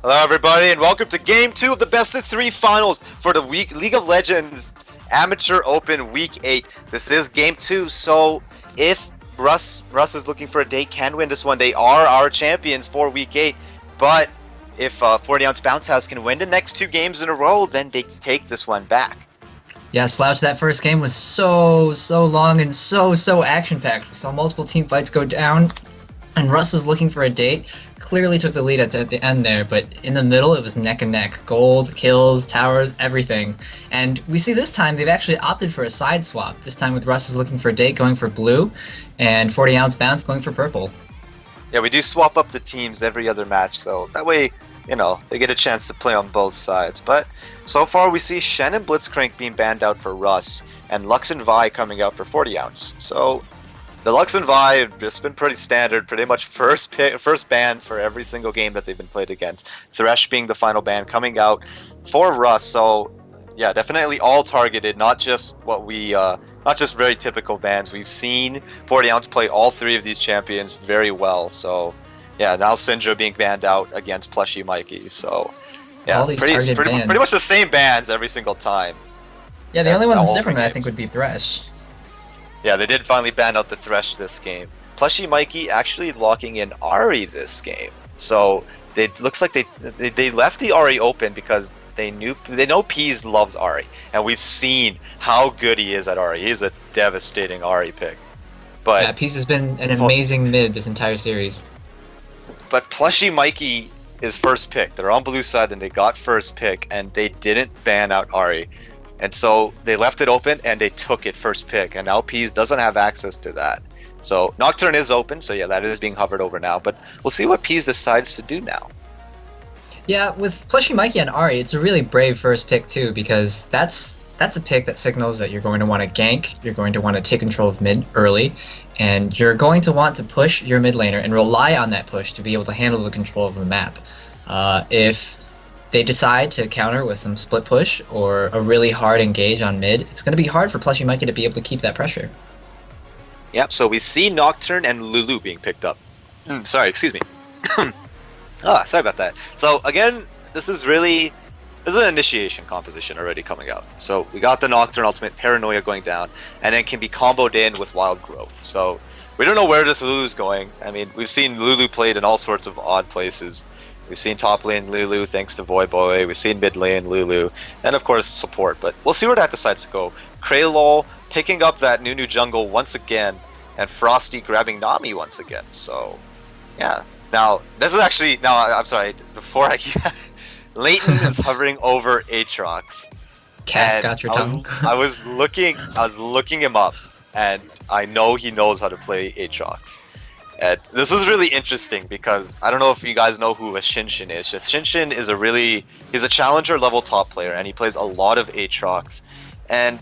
Hello, everybody, and welcome to Game 2 of the Best of 3 Finals for the League of Legends Amateur Open Week 8. This is Game 2, so if Russ is looking for a date, can win this one. They are our champions for Week 8, but if 40-ounce Bounce House can win the next 2 games in a row, then they take this one back. Yeah, Slouch, that first game was so long and so action-packed. We saw multiple team fights go down, and Russ is looking for a date. Clearly took the lead at the end there, but in the middle it was neck and neck. Gold, kills, towers, everything. And we see this time they've actually opted for a side swap. This time with Russ is looking for a date going for blue, and 40-ounce Bounce going for purple. Yeah, we do swap up the teams every other match, so that way, you know, they get a chance to play on both sides. But so far we see Shen and Blitzcrank being banned out for Russ, and Lux and Vi coming out for 40-ounce. So the Lux and Vi have just been pretty standard, pretty much first bans for every single game that they've been played against. Thresh being the final ban coming out for Russ. So yeah, definitely all targeted, not just very typical bans. We've seen 40-ounce play all 3 of these champions very well. So yeah, now Syndra being banned out against Plushy Mikey. So yeah, All these targeted bans. pretty much the same bans every single time. Yeah, the only one that's different I think would be Thresh. Yeah, they did finally ban out the Thresh this game. Plushy Mikey actually locking in Ahri this game. So it looks like they left the Ahri open because they know Peas loves Ahri, and we've seen how good he is at Ahri. He's a devastating Ahri pick. But yeah, Peas has been an amazing mid this entire series. But Plushy Mikey is first pick. They're on blue side and they got first pick, and they didn't ban out Ahri. And so they left it open and they took it first pick, and now Peas doesn't have access to that. So Nocturne is open, so yeah, that is being hovered over now, but we'll see what Peas decides to do now. Yeah, with Plushy Mikey and Ahri, it's a really brave first pick too, because that's a pick that signals that you're going to want to gank, you're going to want to take control of mid early, and you're going to want to push your mid laner and rely on that push to be able to handle the control of the map. If they decide to counter with some split push or a really hard engage on mid, it's going to be hard for Plushy Mikey to be able to keep that pressure. Yep, so we see Nocturne and Lulu being picked up. Sorry, excuse me. Sorry about that. So again, this is an initiation composition already coming out. So we got the Nocturne ultimate Paranoia going down, and then can be comboed in with Wild Growth. So we don't know where this Lulu's going. I mean, we've seen Lulu played in all sorts of odd places. We've seen top lane Lulu thanks to Void Boy. We've seen mid lane Lulu, and of course support. But we'll see where that decides to go. Kraylol picking up that new jungle once again, and Frosty grabbing Nami once again. So yeah. Now this is actually I'm sorry. Before Leighton is hovering over Aatrox. Cast got your tongue. I was looking him up, and I know he knows how to play Aatrox. And this is really interesting because I don't know if you guys know who a Shinshin is. Shinshin is he's a challenger level top player, and he plays a lot of Aatrox. And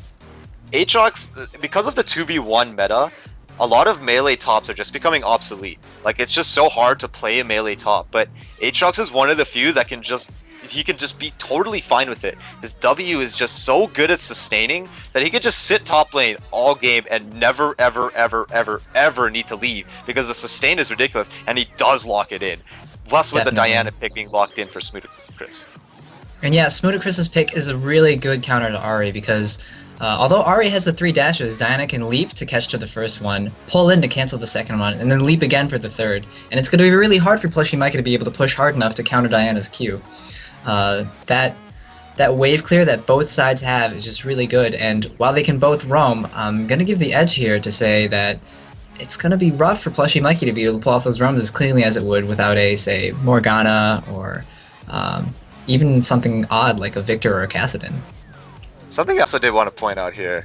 Aatrox, because of the 2v1 meta, a lot of melee tops are just becoming obsolete. Like, it's just so hard to play a melee top, but Aatrox is one of the few that can just be totally fine with it. His W is just so good at sustaining that he could just sit top lane all game and never ever need to leave because the sustain is ridiculous, and he does lock it in. Plus with the Diana pick being locked in for Smoothicris. And yeah, Smoothicris's pick is a really good counter to Ahri because although Ahri has the 3 dashes, Diana can leap to catch to the first one, pull in to cancel the second one, and then leap again for the third. And it's going to be really hard for Plushy Mikey to be able to push hard enough to counter Diana's Q. That wave clear that both sides have is just really good, and while they can both roam, I'm going to give the edge here to say that it's going to be rough for Plushy Mikey to be able to pull off those roams as cleanly as it would without a, say, Morgana or even something odd like a Victor or a Kassadin. Something else I did want to point out here.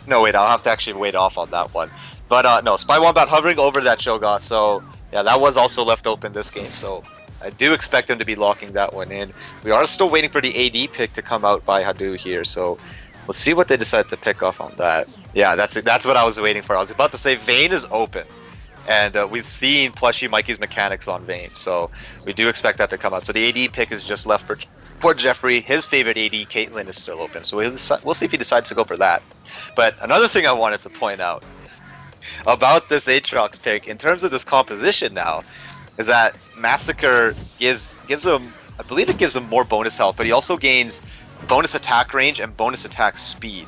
No, wait, I'll have to actually wait off on that one. But no, Spy Wombat hovering over that Cho'Gath, so yeah, that was also left open this game, so I do expect him to be locking that one in. We are still waiting for the AD pick to come out by Hadu here, so we'll see what they decide to pick off on that. Yeah, that's what I was waiting for. I was about to say Vayne is open, and we've seen Plushy Mikey's mechanics on Vayne, so we do expect that to come out. So the AD pick is just left for Jeffrey. His favorite AD, Caitlyn, is still open, so we'll see if he decides to go for that. But another thing I wanted to point out about this Aatrox pick, in terms of this composition now, is that Massacre gives him, I believe it gives him more bonus health, but he also gains bonus attack range and bonus attack speed.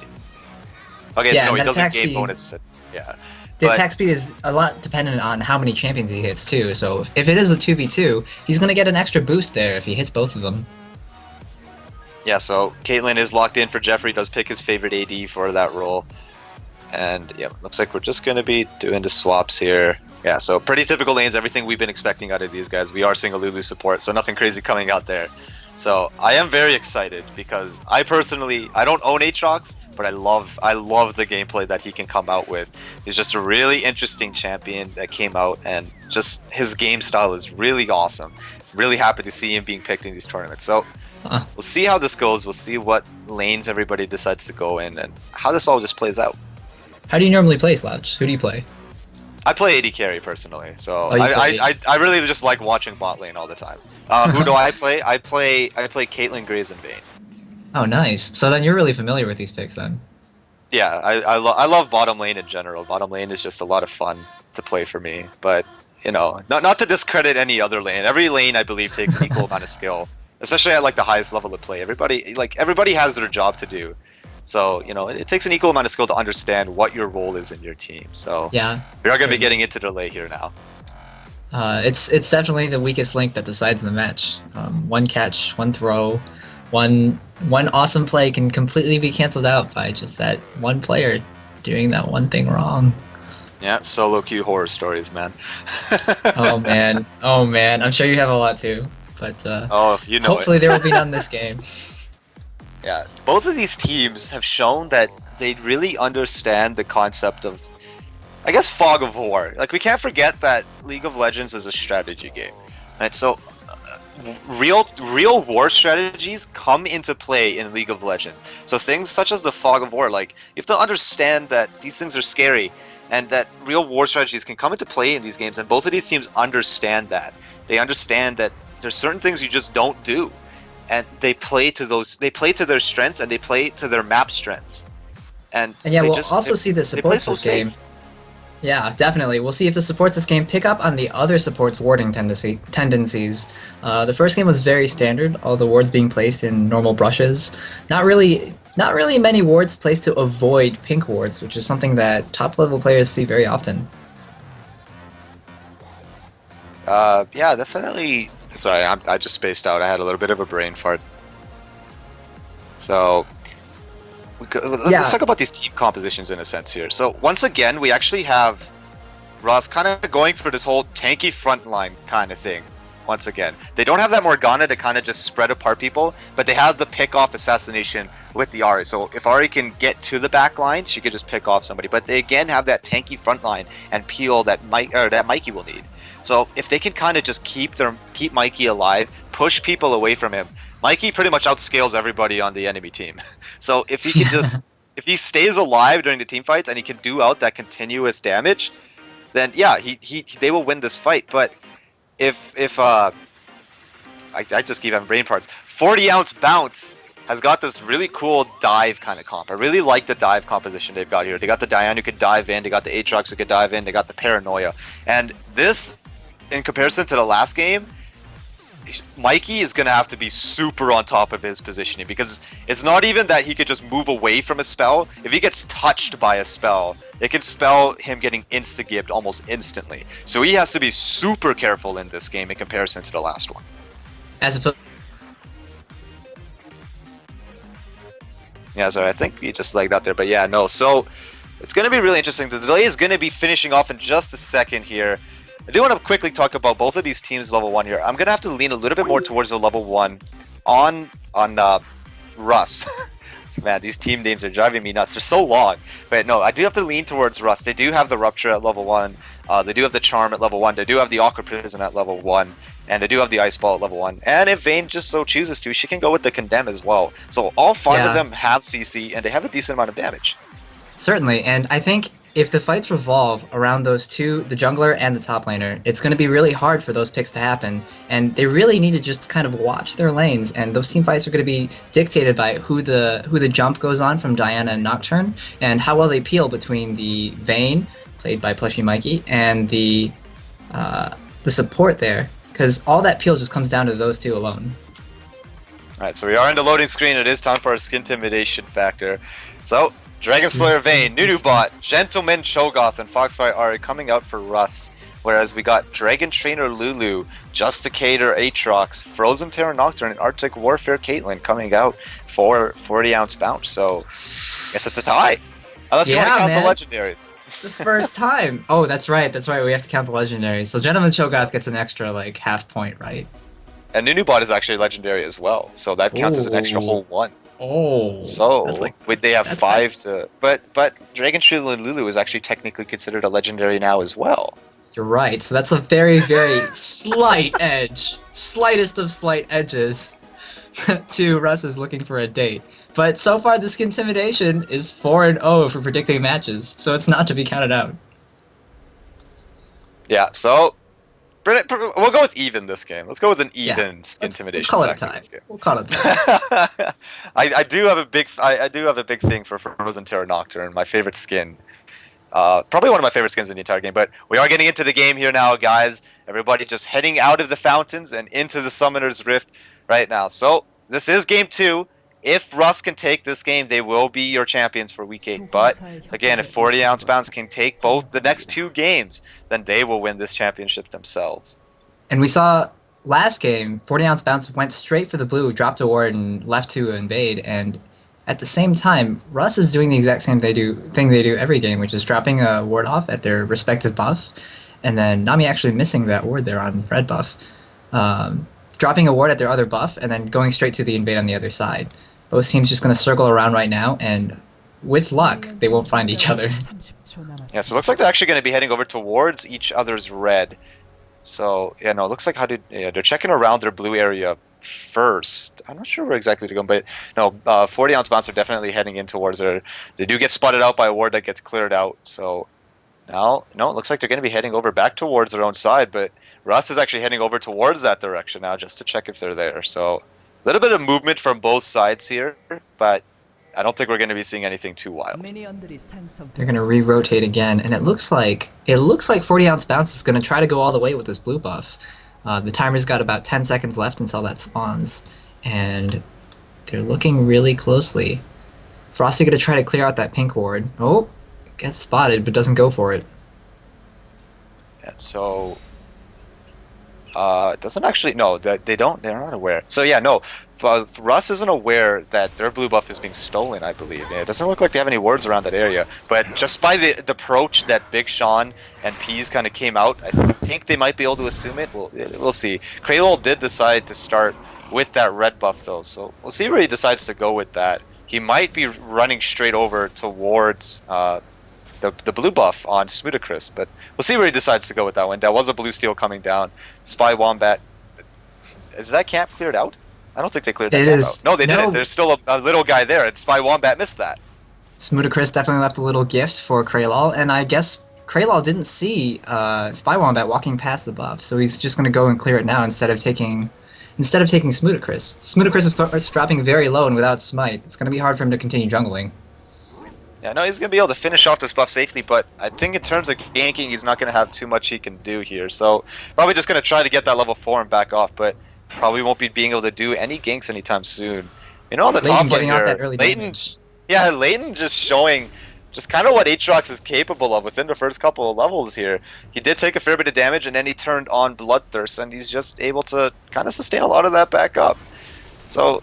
Okay, Yeah, so no, and he that doesn't attack gain speed, bonus. Yeah, the but attack speed is a lot dependent on how many champions he hits too. So if it is a 2v2, he's gonna get an extra boost there if he hits both of them. yeah, so Caitlyn is locked in for Jeffrey. Does pick his favorite AD for that role, and yeah, looks like we're just gonna be doing the swaps here. Yeah, so pretty typical lanes. Everything we've been expecting out of these guys. We are single Lulu support, so nothing crazy coming out there. So I am very excited because I don't own Aatrox, but I love the gameplay that he can come out with. He's just a really interesting champion that came out, and just his game style is really awesome. Really happy to see him being picked in these tournaments. So we'll see how this goes. We'll see what lanes everybody decides to go in and how this all just plays out. How do you normally play Slouch? Who do you play? I play AD carry personally, so Oh, you play I really just like watching bot lane all the time. Who do I play? I play Caitlyn, Graves, and Vayne. Oh, nice. So then you're really familiar with these picks then. Yeah, I love bottom lane in general. Bottom lane is just a lot of fun to play for me. But you know, not to discredit any other lane. Every lane I believe takes an equal amount of skill, especially at like the highest level of play. Everybody has their job to do. So, you know, it takes an equal amount of skill to understand what your role is in your team. So Yeah. we are going to be getting into the late here now. It's definitely the weakest link that decides the match. One catch, one throw, one awesome play can completely be canceled out by just that one player doing that one thing wrong. Yeah, solo queue horror stories, man. Oh man, oh man. I'm sure you have a lot too, but Oh, you know hopefully it. there will be none this game. Yeah, both of these teams have shown that they really understand the concept of, I guess, fog of war. Like, we can't forget that League of Legends is a strategy game, right? So, real war strategies come into play in League of Legends. So things such as the fog of war, like, you have to understand that these things are scary, and that real war strategies can come into play in these games. And both of these teams understand that. They understand that there's certain things you just don't do. And they play to their strengths, and they play to their map strengths. And yeah, we'll also see the supports full this game. safe. Yeah, definitely. We'll see if the supports this game pick up on the other supports' warding tendencies. The first game was very standard, all the wards being placed in normal brushes. Not really many wards placed to avoid pink wards, which is something that top-level players see very often. Yeah, definitely. Sorry, I just spaced out. I had a little bit of a brain fart. So, let's talk about these team compositions in a sense here. So, once again, we actually have Russ kind of going for this whole tanky front line kind of thing. Once again, they don't have that Morgana to kind of just spread apart people, but they have the pick-off assassination with the Ahri. So, if Ahri can get to the back line, she could just pick off somebody. But they again have that tanky front line and peel that Mikey will need. So if they can kind of just keep Mikey alive, push people away from him, Mikey pretty much outscales everybody on the enemy team. So if he can just if he stays alive during the team fights and he can do out that continuous damage, then yeah, they will win this fight. But if I just keep having brain parts. 40-ounce bounce has got this really cool dive kind of comp. I really like the dive composition they've got here. They got the Diane who could dive in, they got the Aatrox who could dive in, they got the Paranoia. And this, in comparison to the last game, Mikey is going to have to be super on top of his positioning, because it's not even that he could just move away from a spell. If he gets touched by a spell, it can spell him getting insta-gibbed almost instantly. So he has to be super careful in this game in comparison to the last one. As opposed Yeah, sorry, I think he just lagged out there, but yeah, no. So it's going to be really interesting. The delay is going to be finishing off in just a second here. I do want to quickly talk about both of these teams level 1 here. I'm going to have to lean a little bit more towards the level 1 on Russ. Man, these team names are driving me nuts. They're so long. But no, I do have to lean towards Russ. They do have the Rupture at level 1. They do have the Charm at level 1. They do have the Aqua Prison at level 1. And they do have the Ice Ball at level 1. And if Vayne just so chooses to, she can go with the Condemn as well. So all 5 of them have CC, and they have a decent amount of damage. Certainly, and I think if the fights revolve around those two, the jungler and the top laner, it's going to be really hard for those picks to happen, and they really need to just kind of watch their lanes, and those team fights are going to be dictated by who the jump goes on from Diana and Nocturne, and how well they peel between the Vayne, played by Plushy Mikey, and the the support there, because all that peel just comes down to those two alone. Alright, so we are in the loading screen. It is time for our skin intimidation factor. So, Dragon Slayer Vayne, Nunubot, Gentleman Cho'Gath, and Foxfire Ari coming out for Russ. Whereas we got Dragon Trainer Lulu, Justicator Aatrox, Frozen Terror Nocturne, and Arctic Warfare Caitlyn coming out for 40-ounce bounce. So, guess it's a tie. Unless you want to count the legendaries. It's the first time. Oh, that's right. That's right. We have to count the legendaries. So Gentleman Cho'Gath gets an extra like half point, right? And Nunubot is actually legendary as well, so that counts as an extra whole 1. Oh. So they have 5 to, but Dragon Trainer Lulu is actually technically considered a legendary now as well. You're right. So that's a very, very slight edge, slightest of slight edges, to Russ is looking for a date. But so far, this intimidation is 4-0 for predicting matches, so it's not to be counted out. Yeah, so we'll go with even this game. Let's go with an even intimidation. Let's call it a tie. We'll call it a tie. I do have a big thing for Frozen Terror Nocturne, my favorite skin. Probably one of my favorite skins in the entire game. But we are getting into the game here now, guys. Everybody just heading out of the fountains and into the Summoner's Rift right now. So this is game 2. If Russ can take this game, they will be your champions for week 8. But again, if 40-ounce bounce can take both the next 2 games, then they will win this championship themselves. And we saw last game, 40-ounce bounce went straight for the blue, dropped a ward, and left to invade. And at the same time, Russ is doing the exact same thing they do every game, which is dropping a ward off at their respective buff, and then Nami actually missing that ward there on red buff, dropping a ward at their other buff, and then going straight to the invade on the other side. Both teams just going to circle around right now, and with luck, they won't find each other. Yeah, so it looks like they're actually going to be heading over towards each other's red. So, yeah, no, it looks like they're checking around their blue area first. I'm not sure where exactly to go, but no, 40-ounce bounce are definitely heading in towards there. They do get spotted out by a ward that gets cleared out. So now, no, it looks like they're going to be heading over back towards their own side, but Russ is actually heading over towards that direction now just to check if they're there. So a little bit of movement from both sides here, but I don't think we're going to be seeing anything too wild. They're going to re-rotate again, and it looks like 40-ounce bounce is going to try to go all the way with this blue buff. The timer's got about 10 seconds left until that spawns, and they're looking really closely. Frosty going to try to clear out that pink ward. Oh, gets spotted, but doesn't go for it. Yeah, so doesn't actually, no, they're not aware. So yeah, no, Russ isn't aware that their blue buff is being stolen, I believe. Yeah, it doesn't look like they have any wards around that area, but just by the approach that Big Sean and Peas kind of came out, I think they might be able to assume it. We'll see. Kraylol did decide to start with that red buff though, so we'll see where he decides to go with that. He might be running straight over towards the blue buff on Smoothicris, but we'll see where he decides to go with that one. There was a blue steel coming down. Spy Wombat. Is that camp cleared out? I don't think they cleared that camp out. No, they didn't. There's still a little guy there, and Spy Wombat missed that. Smoothicris definitely left a little gift for Kraylol, and I guess Kraylol didn't see Spy Wombat walking past the buff, so he's just going to go and clear it now instead of taking Smoothicris. Smoothicris is dropping very low and without smite. It's going to be hard for him to continue jungling. Yeah, no, he's going to be able to finish off this buff safely, but I think in terms of ganking, he's not going to have too much he can do here. So probably just going to try to get that level 4 and back off, but probably won't be being able to do any ganks anytime soon. You know, on the top lane here, Leighton just showing just kind of what Aatrox is capable of within the first couple of levels here. He did take a fair bit of damage, and then he turned on Bloodthirst, and he's just able to kind of sustain a lot of that back up. So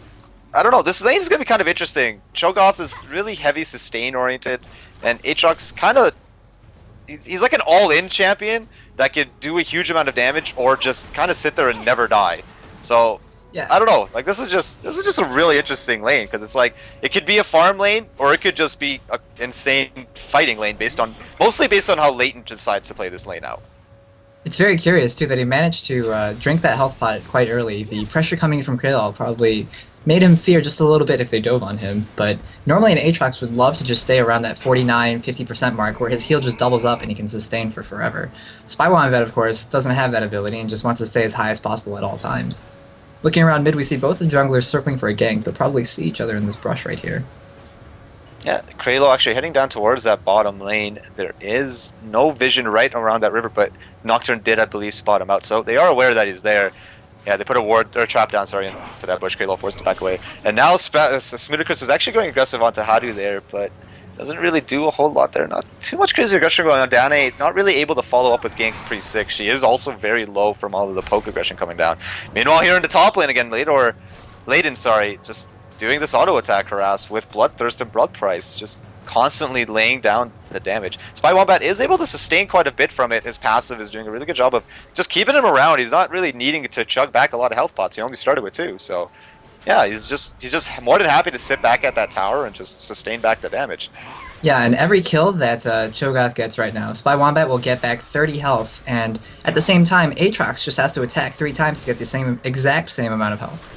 I don't know, this lane is going to be kind of interesting. Cho'Gath is really heavy sustain oriented, and Aatrox kind of, he's like an all-in champion that can do a huge amount of damage or just kind of sit there and never die. So yeah, I don't know, like this is just a really interesting lane, because it's like it could be a farm lane or it could just be an insane fighting lane mostly based on how Leighton decides to play this lane out. It's very curious too that he managed to drink that health pot quite early. The pressure coming from Kraylol probably made him fear just a little bit if they dove on him, but normally an Aatrox would love to just stay around that 49-50% mark where his heal just doubles up and he can sustain for forever. Spy Wombat, of course, doesn't have that ability and just wants to stay as high as possible at all times. Looking around mid, we see both the junglers circling for a gank. They'll probably see each other in this brush right here. Yeah, Kralo actually heading down towards that bottom lane. There is no vision right around that river, but Nocturne did, I believe, spot him out. So they are aware that he's there. Yeah, they put a ward or a trap down, sorry, into that bush. Kralo forced to back away. And now Smoothicus is actually going aggressive onto Hadu there, but doesn't really do a whole lot there. Not too much crazy aggression going on. Dane not really able to follow up with ganks pretty sick. She is also very low from all of the poke aggression coming down. Meanwhile, here in the top lane again, Layden, sorry, just doing this auto attack harass with Bloodthirst and Blood Price, just constantly laying down the damage. Spy Wombat is able to sustain quite a bit from it. His passive is doing a really good job of just keeping him around. He's not really needing to chug back a lot of health pots. He only started with 2, so yeah, he's just more than happy to sit back at that tower and just sustain back the damage. Yeah, and every kill that Cho'Gath gets right now, Spy Wombat will get back 30 health, and at the same time, Aatrox just has to attack 3 times to get the exact same amount of health.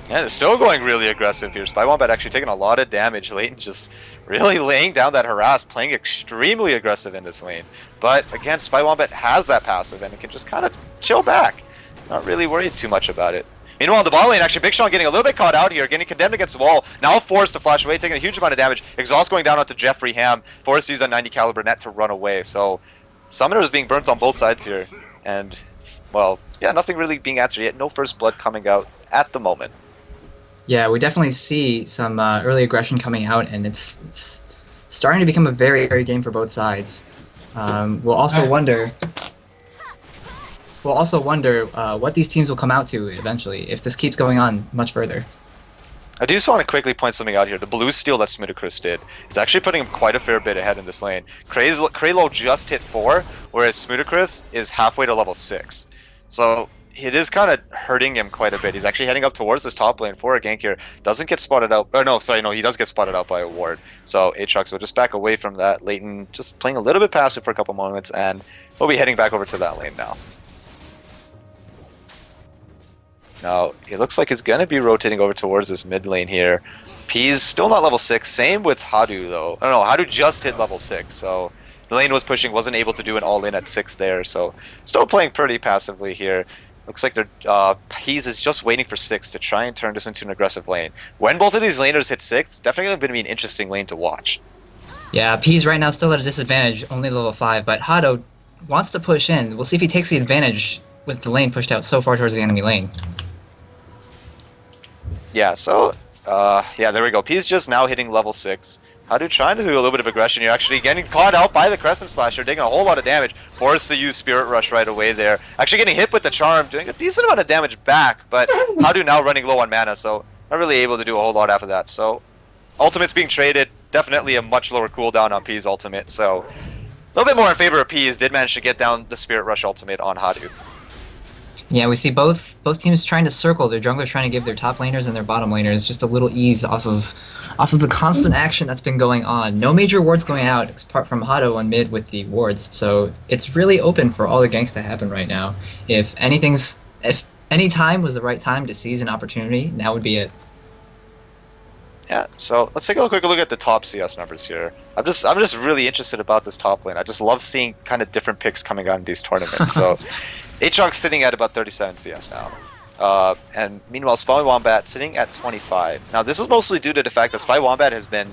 Yeah, they're still going really aggressive here. Spy Wombat actually taking a lot of damage. Layton just really laying down that harass, playing extremely aggressive in this lane. But again, Spy Wombat has that passive and it can just kind of chill back. Not really worried too much about it. Meanwhile, the bot lane, actually, Big Sean getting a little bit caught out here, getting condemned against the wall. Now forced to flash away, taking a huge amount of damage. Exhaust going down onto Jeffrey Ham. Forced to use that 90 caliber net to run away. So, Summoner is being burnt on both sides here. And, well, yeah, nothing really being answered yet. No first blood coming out at the moment. Yeah, we definitely see some early aggression coming out, and it's starting to become a very, very game for both sides. We'll also wonder what these teams will come out to eventually if this keeps going on much further. I do just want to quickly point something out here. The blue steal that Smoothicus did is actually putting him quite a fair bit ahead in this lane. Kralo just hit 4, whereas Smoothicus is halfway to level 6. So it is kind of hurting him quite a bit. He's actually heading up towards this top lane for a gank here. Doesn't get spotted out. Oh, no, sorry, no, he does get spotted out by a ward. So Aatrox will just back away from that. Layton just playing a little bit passive for a couple moments, and we'll be heading back over to that lane now. Now, it looks like he's going to be rotating over towards this mid lane here. P's still not level 6. Same with Hadu, though. I don't know, Hadu just hit level 6, so the lane was pushing, wasn't able to do an all-in at 6 there, so still playing pretty passively here. Looks like Peas is just waiting for 6 to try and turn this into an aggressive lane. When both of these laners hit 6, definitely going to be an interesting lane to watch. Yeah, Peas right now still at a disadvantage, only level 5, but Hado wants to push in. We'll see if he takes the advantage with the lane pushed out so far towards the enemy lane. Yeah, so, yeah, there we go. Peas just now hitting level 6. Hadu trying to do a little bit of aggression here, actually getting caught out by the Crescent Slasher, taking a whole lot of damage, forced to use Spirit Rush right away there. Actually getting hit with the Charm, doing a decent amount of damage back, but Hadu now running low on mana, so not really able to do a whole lot after that. So, Ultimate's being traded, definitely a much lower cooldown on P's Ultimate, so a little bit more in favor of P's, did manage to get down the Spirit Rush Ultimate on Hadu. Yeah, we see both teams trying to circle. Their junglers trying to give their top laners and their bottom laners just a little ease off of the constant action that's been going on. No major wards going out apart from Hado on mid with the wards, so it's really open for all the ganks to happen right now. If any time was the right time to seize an opportunity, now would be it. Yeah, so let's take a quick look at the top CS numbers here. I'm just really interested about this top lane. I just love seeing kind of different picks coming out in these tournaments. So Aatrox sitting at about 37 CS now. And meanwhile, Spy Wombat sitting at 25. Now, this is mostly due to the fact that Spy Wombat has been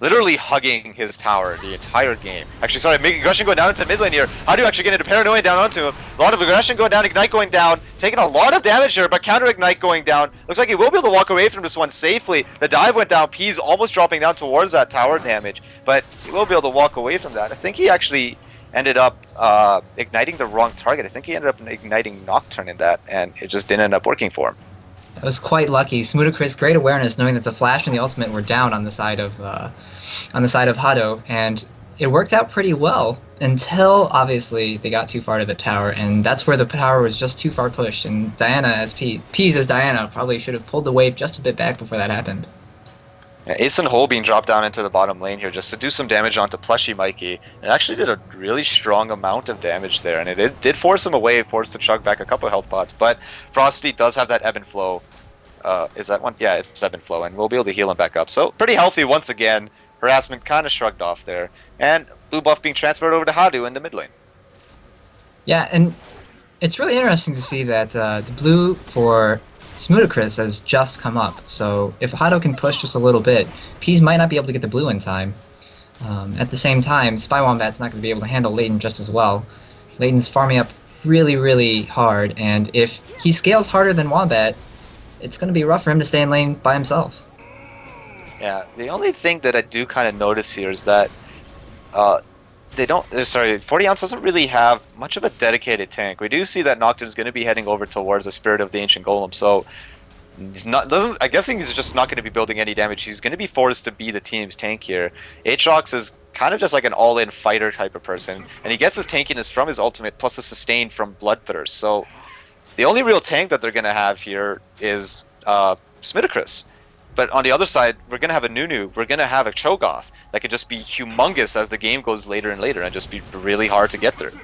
literally hugging his tower the entire game. Actually, sorry, aggression going down into mid lane here. Hadu actually getting a Paranoia down onto him. A lot of aggression going down, Ignite going down, taking a lot of damage here, but counter Ignite going down. Looks like he will be able to walk away from this one safely. The dive went down, P's almost dropping down towards that tower damage, but he will be able to walk away from that. I think he actually ended up igniting the wrong target. I think he ended up igniting Nocturne in that, and it just didn't end up working for him. That was quite lucky. Smoothicus, great awareness, knowing that the flash and the ultimate were down on the side of Hado, and it worked out pretty well until obviously they got too far to the tower, and that's where the tower was just too far pushed. And Diana as Peas as Diana probably should have pulled the wave just a bit back before that happened. Yeah, Ace and Hole being dropped down into the bottom lane here just to do some damage onto Plushy Mikey. It actually did a really strong amount of damage there, and it did force him away, forced to chug back a couple of health pots, but Frosty does have that ebb and flow. Is that one? Yeah, it's ebb and flow, and we'll be able to heal him back up. So, pretty healthy once again. Harassment kind of shrugged off there. And blue buff being transferred over to Hadu in the mid lane. Yeah, and it's really interesting to see that the blue for Smooticris has just come up, so if Hado can push just a little bit, Peas might not be able to get the blue in time. At the same time, Spy Wombat's not going to be able to handle Leighton just as well. Leighton's farming up really, really hard, and if he scales harder than Wombat, it's going to be rough for him to stay in lane by himself. Yeah, the only thing that I do kind of notice here is that they don't. Sorry, 40 ounce doesn't really have much of a dedicated tank. We do see that Nocturne's going to be heading over towards the Spirit of the Ancient Golem, so he's not. Doesn't. I'm guessing he's just not going to be building any damage. He's going to be forced to be the team's tank here. Aatrox is kind of just like an all-in fighter type of person, and he gets his tankiness from his ultimate plus a sustain from Bloodthirst. So the only real tank that they're going to have here is Smooticris. But on the other side, we're going to have a Nunu, we're going to have a Cho'Gath that could just be humongous as the game goes later and later and just be really hard to get through.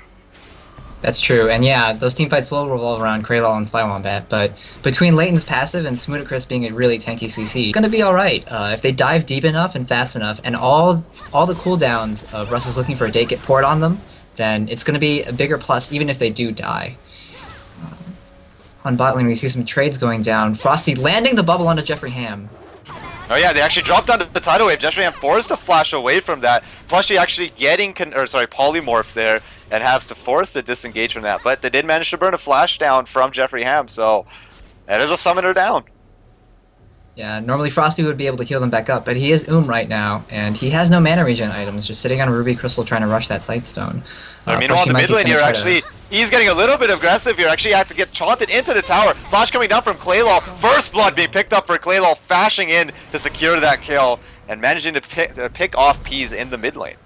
That's true, and yeah, those team fights will revolve around Kraylol and Spy Wombat, but between Leighton's passive and Smooticris being a really tanky CC, it's going to be alright. If they dive deep enough and fast enough, and all the cooldowns of Russ is looking for a date get poured on them, then it's going to be a bigger plus even if they do die. On bot lane, we see some trades going down. Frosty landing the bubble onto Jeffrey Ham. Oh yeah, they actually dropped down to the tidal wave. Jeffrey Ham forced to flash away from that. Plushie actually getting polymorph there and has to force to disengage from that. But they did manage to burn a flash down from Jeffrey Ham, so that is a summoner down. Yeah, normally Frosty would be able to heal them back up, but he is right now, and he has no mana regen items, just sitting on a Ruby Crystal trying to rush that Sightstone. Meanwhile, the mid lane here, actually, he's getting a little bit aggressive here. Actually, have to get chaunted into the tower. Flash coming down from Claylol. First blood being picked up for Claylol, fashing in to secure that kill, and managing to pick off Peas in the mid lane.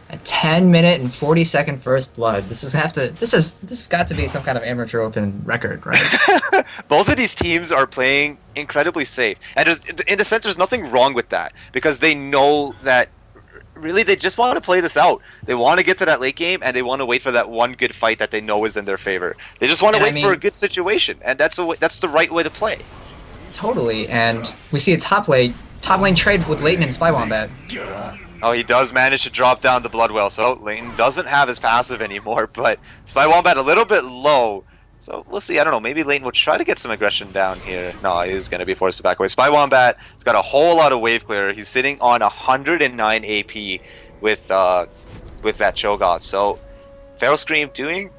A 10-minute and 40-second first blood. This has got to be some kind of amateur open record, right? Both of these teams are playing incredibly safe, and in a sense, there's nothing wrong with that because they know that really they just want to play this out. They want to get to that late game, and they want to wait for that one good fight that they know is in their favor. They just want to wait for a good situation, and that's the right way to play. Totally, and we see a top lane trade with Leighton and Spy Wombat. Oh, he does manage to drop down the Bloodwell, so Leighton doesn't have his passive anymore, but Spy Wombat a little bit low. So we'll see. I don't know. Maybe Leighton will try to get some aggression down here. No, he's going to be forced to back away. Spy Wombat has got a whole lot of wave clear. He's sitting on 109 AP with that Cho'Gath. So Feral Scream doing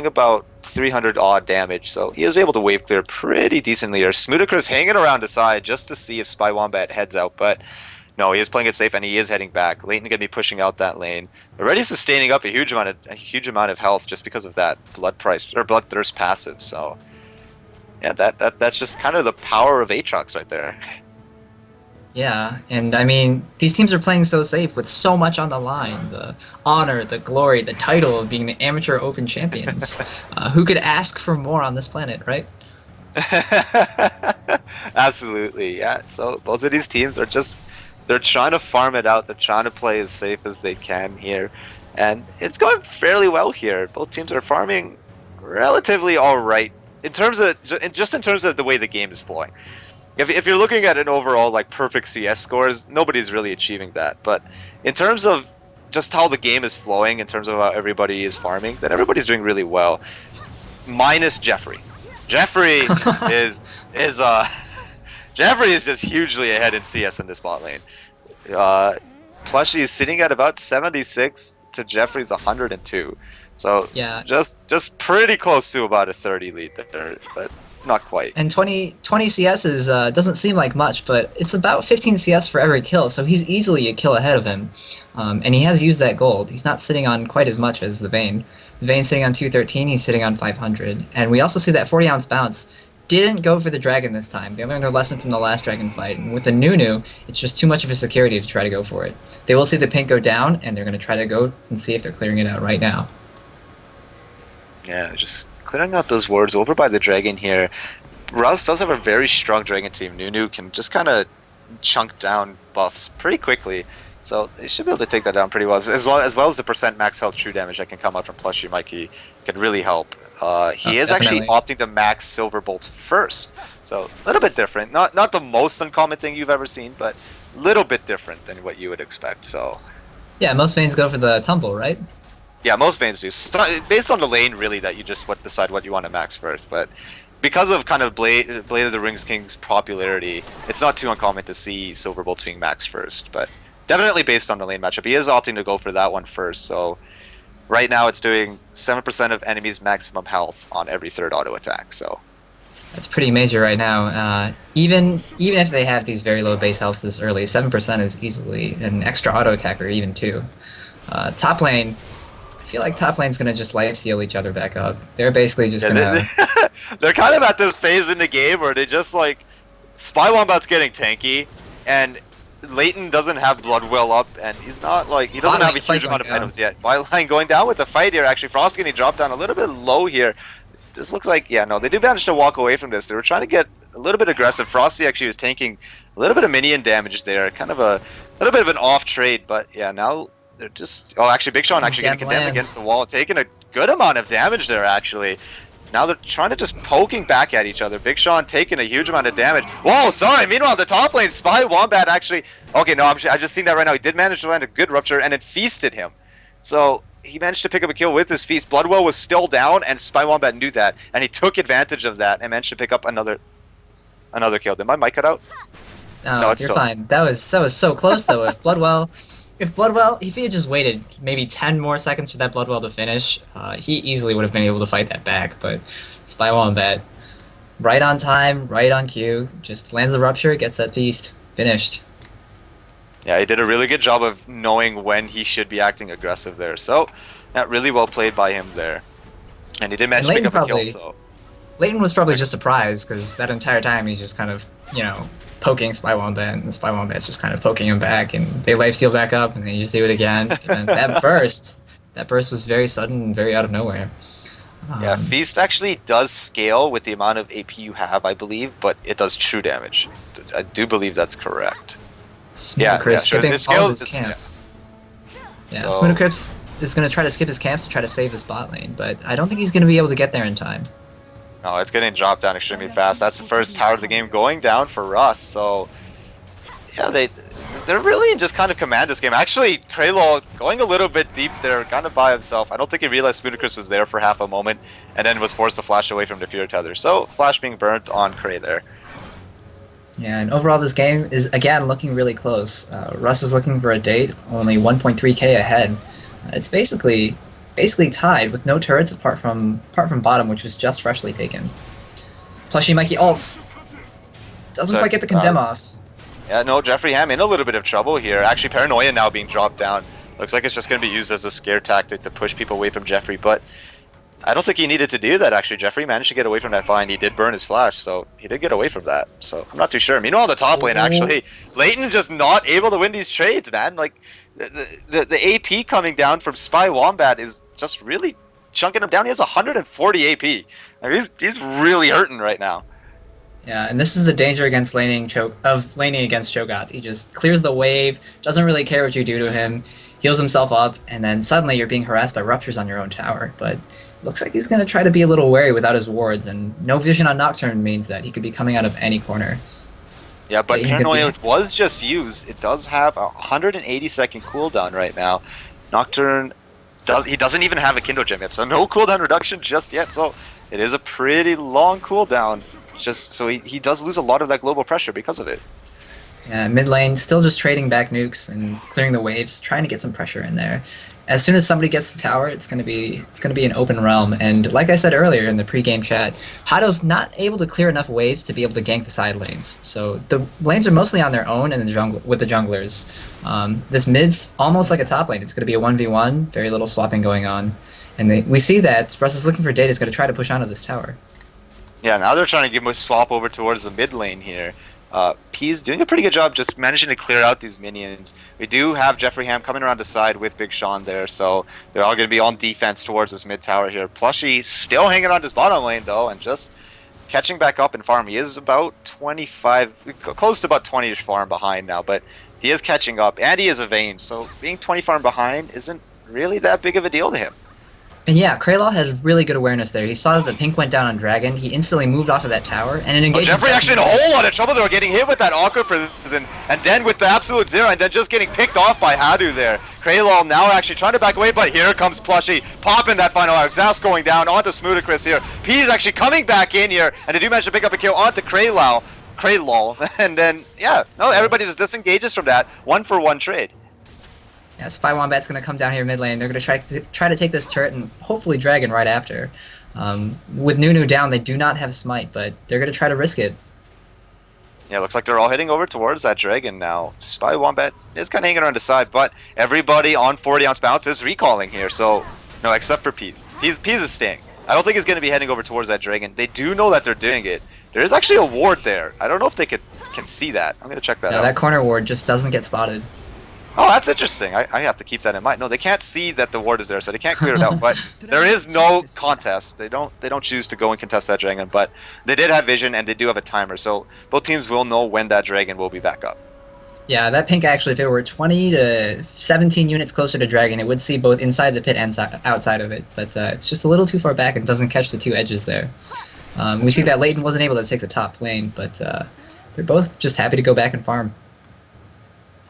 about 300 odd damage. So he is able to wave clear pretty decently here. Smooticris hanging around the side just to see if Spy Wombat heads out, but no, he is playing it safe and he is heading back. Leighton gonna be pushing out that lane. Already sustaining up a huge amount of health just because of that Bloodthirst passive. So yeah, that's just kind of the power of Aatrox right there. Yeah, and I mean, these teams are playing so safe with so much on the line. The honor, the glory, the title of being the amateur open champions. Who could ask for more on this planet, right? Absolutely, yeah. So both of these teams are they're trying to farm it out. They're trying to play as safe as they can here. And it's going fairly well here. Both teams are farming relatively alright. In terms of the way the game is flowing. If you're looking at an overall like perfect CS scores, nobody's really achieving that. But in terms of just how the game is flowing, in terms of how everybody is farming, then everybody's doing really well. Minus Jeffrey. Jeffrey Jeffrey is just hugely ahead in CS in this bot lane. Plushie is sitting at about 76 to Jeffrey's 102. So yeah, just pretty close to about a 30 lead there, but not quite. And 20 CS doesn't seem like much, but it's about 15 CS for every kill, so he's easily a kill ahead of him. And he has used that gold. He's not sitting on quite as much as the Vayne. The Vayne's sitting on 213, he's sitting on 500. And we also see that 40 ounce bounce didn't go for the dragon this time. They learned their lesson from the last dragon fight. And with the Nunu, it's just too much of a security to try to go for it. They will see the pink go down, and they're going to try to go and see if they're clearing it out right now. Yeah, just clearing out those wards over by the dragon here. Russ does have a very strong dragon team. Nunu can just kind of chunk down buffs pretty quickly. So they should be able to take that down pretty well. As well as the percent max health true damage that can come out from Plushie Mikey can really help. He is definitely actually opting to max silver bolts first. So a little bit different. Not the most uncommon thing you've ever seen, but a little bit different than what you would expect. So yeah, most Vaynes go for the tumble, right? Yeah, most Vaynes do. Based on the lane, really, that you just decide what you want to max first. But because of kind of Blade of the Rings King's popularity, it's not too uncommon to see Silver Bolts being maxed first, but definitely based on the lane matchup. He is opting to go for that one first, so right now it's doing 7% of enemies' maximum health on every third auto attack, so That's pretty major right now. Even if they have these very low base health this early, 7% is easily an extra auto attacker, even too. Top lane, I feel like top lane's gonna just lifesteal each other back up. They're basically just gonna. They're kind of at this phase in the game where they just like Spy Wombat's getting tanky, and Leighton doesn't have Bloodwell up, and he's not like he doesn't have a huge amount of items yet. Wildline going down with the fight here. Actually, Frost getting dropped down a little bit low here. This looks like no, they did manage to walk away from this. They were trying to get a little bit aggressive. Frosty actually was tanking a little bit of minion damage there, kind of a little bit of an off trade, but yeah, now they're just actually Big Sean actually getting condemned against the wall, taking a good amount of damage there actually. Now they're trying to just poking back at each other. Big Sean taking a huge amount of damage. Whoa, sorry. Meanwhile, the top lane, Spy Wombat actually... Okay, no, I just seen that right now. He did manage to land a good Rupture, and it feasted him. So he managed to pick up a kill with his feast. Bloodwell was still down, and Spy Wombat knew that, and he took advantage of that and managed to pick up another kill. Did my mic cut out? No, it's you're fine. That was so close though. If he had just waited maybe 10 more seconds for that Bloodwell to finish, he easily would have been able to fight that back. But Spy Wombat, right on time, right on cue, just lands the Rupture, gets that feast, finished. Yeah, he did a really good job of knowing when he should be acting aggressive there. So, yeah, really well played by him there. And he did manage to pick up a kill, so... Leighton was probably just surprised, because that entire time he's just kind of, poking Spy Wombat, and the Spy Wombat's just kind of poking him back, and they lifesteal back up, and they just do it again. And that burst was very sudden and very out of nowhere. Yeah, Feast actually does scale with the amount of AP you have, I believe, but it does true damage. I do believe that's correct. Smoothcrypt skipping all of his camps. Yeah, so, Smoothcrypt is going to try to skip his camps to try to save his bot lane, but I don't think he's going to be able to get there in time. No, it's getting dropped down extremely fast. That's the first tower of the game going down for Russ. So, yeah, they're really in just kind of command this game. Actually, Kraylol going a little bit deep there, kind of by himself. I don't think he realized Smoothcrypt was there for half a moment, and then was forced to flash away from the Fear Tether. So, flash being burnt on Kray there. Yeah, and overall this game is, again, looking really close. Russ is looking for a date, only 1.3k ahead. It's basically tied with no turrets apart from bottom, which was just freshly taken. Plushy Mikey ults. Doesn't quite get the condemn off. Yeah, no, Jeffrey Ham in a little bit of trouble here. Actually, Paranoia now being dropped down. Looks like it's just going to be used as a scare tactic to push people away from Jeffrey, but I don't think he needed to do that, actually. Jeffrey managed to get away from that find. He did burn his flash, so he did get away from that. So I'm not too sure. Meanwhile, the top lane, actually, Leighton just not able to win these trades, man. Like, the AP coming down from Spy Wombat is just really chunking him down. He has 140 AP. I mean, he's really hurting right now. Yeah, and this is the danger against laning against Cho'Gath. He just clears the wave, doesn't really care what you do to him, heals himself up, and then suddenly you're being harassed by Ruptures on your own tower. But looks like he's going to try to be a little wary without his wards, and no vision on Nocturne means that he could be coming out of any corner. Yeah, but Paranoia was just used. It does have a 180-second cooldown right now. Nocturne, he doesn't even have a Kindle Gem yet, so no cooldown reduction just yet. So it is a pretty long cooldown. Just so he does lose a lot of that global pressure because of it. Yeah, mid lane still just trading back nukes and clearing the waves, trying to get some pressure in there. As soon as somebody gets the tower, it's gonna be an open realm. And like I said earlier in the pre-game chat, Hado's not able to clear enough waves to be able to gank the side lanes. So the lanes are mostly on their own in the jungle with the junglers. This mid's almost like a top lane. It's gonna be a 1v1, very little swapping going on. And we see that Russ is looking for data, is gonna try to push onto this tower. Yeah, now they're trying to give him a swap over towards the mid lane here. P's doing a pretty good job just managing to clear out these minions. We do have Jeffrey Ham coming around the side with Big Sean there, so they're all going to be on defense towards this mid tower here. Plushy still hanging on his bottom lane though, and just catching back up in farm. He is about 25, close to about 20-ish farm behind now, but he is catching up, and he is a Vayne, so being 20 farm behind isn't really that big of a deal to him. And yeah, Kraylol has really good awareness there. He saw that the pink went down on Dragon. He instantly moved off of that tower, and an engagement. Jeffrey actually in a whole lot of trouble there, getting hit with that Aqua Prison, and then with the absolute zero, and then just getting picked off by Hadu there. Kraylol now actually trying to back away, but here comes Plushy, popping that final hour. Exhaust going down onto Smoothicris here. P's actually coming back in here, and they do manage to pick up a kill onto Kraylol, and then, yeah, no, everybody just disengages from that. 1-for-1 trade. Yeah, Spy Wombat's going to come down here mid lane. They're going to try to take this turret and hopefully Dragon right after. With Nunu down, they do not have Smite, but they're going to try to risk it. Yeah, looks like they're all heading over towards that Dragon now. Spy Wombat is kind of hanging around the side, but everybody on 40-ounce bounce is recalling here, so no, except for Peas. Peas is staying. I don't think he's going to be heading over towards that Dragon. They do know that they're doing it. There is actually a ward there. I don't know if they can see that. I'm going to check that out. That corner ward just doesn't get spotted. Oh, that's interesting. I have to keep that in mind. No, they can't see that the ward is there, so they can't clear it out. But there is no contest. They don't choose to go and contest that dragon. But they did have vision, and they do have a timer, so both teams will know when that dragon will be back up. Yeah, that pink actually, if it were 20 to 17 units closer to dragon, it would see both inside the pit and outside of it. But it's just a little too far back and doesn't catch the two edges there. We see that Leighton wasn't able to take the top lane, but they're both just happy to go back and farm.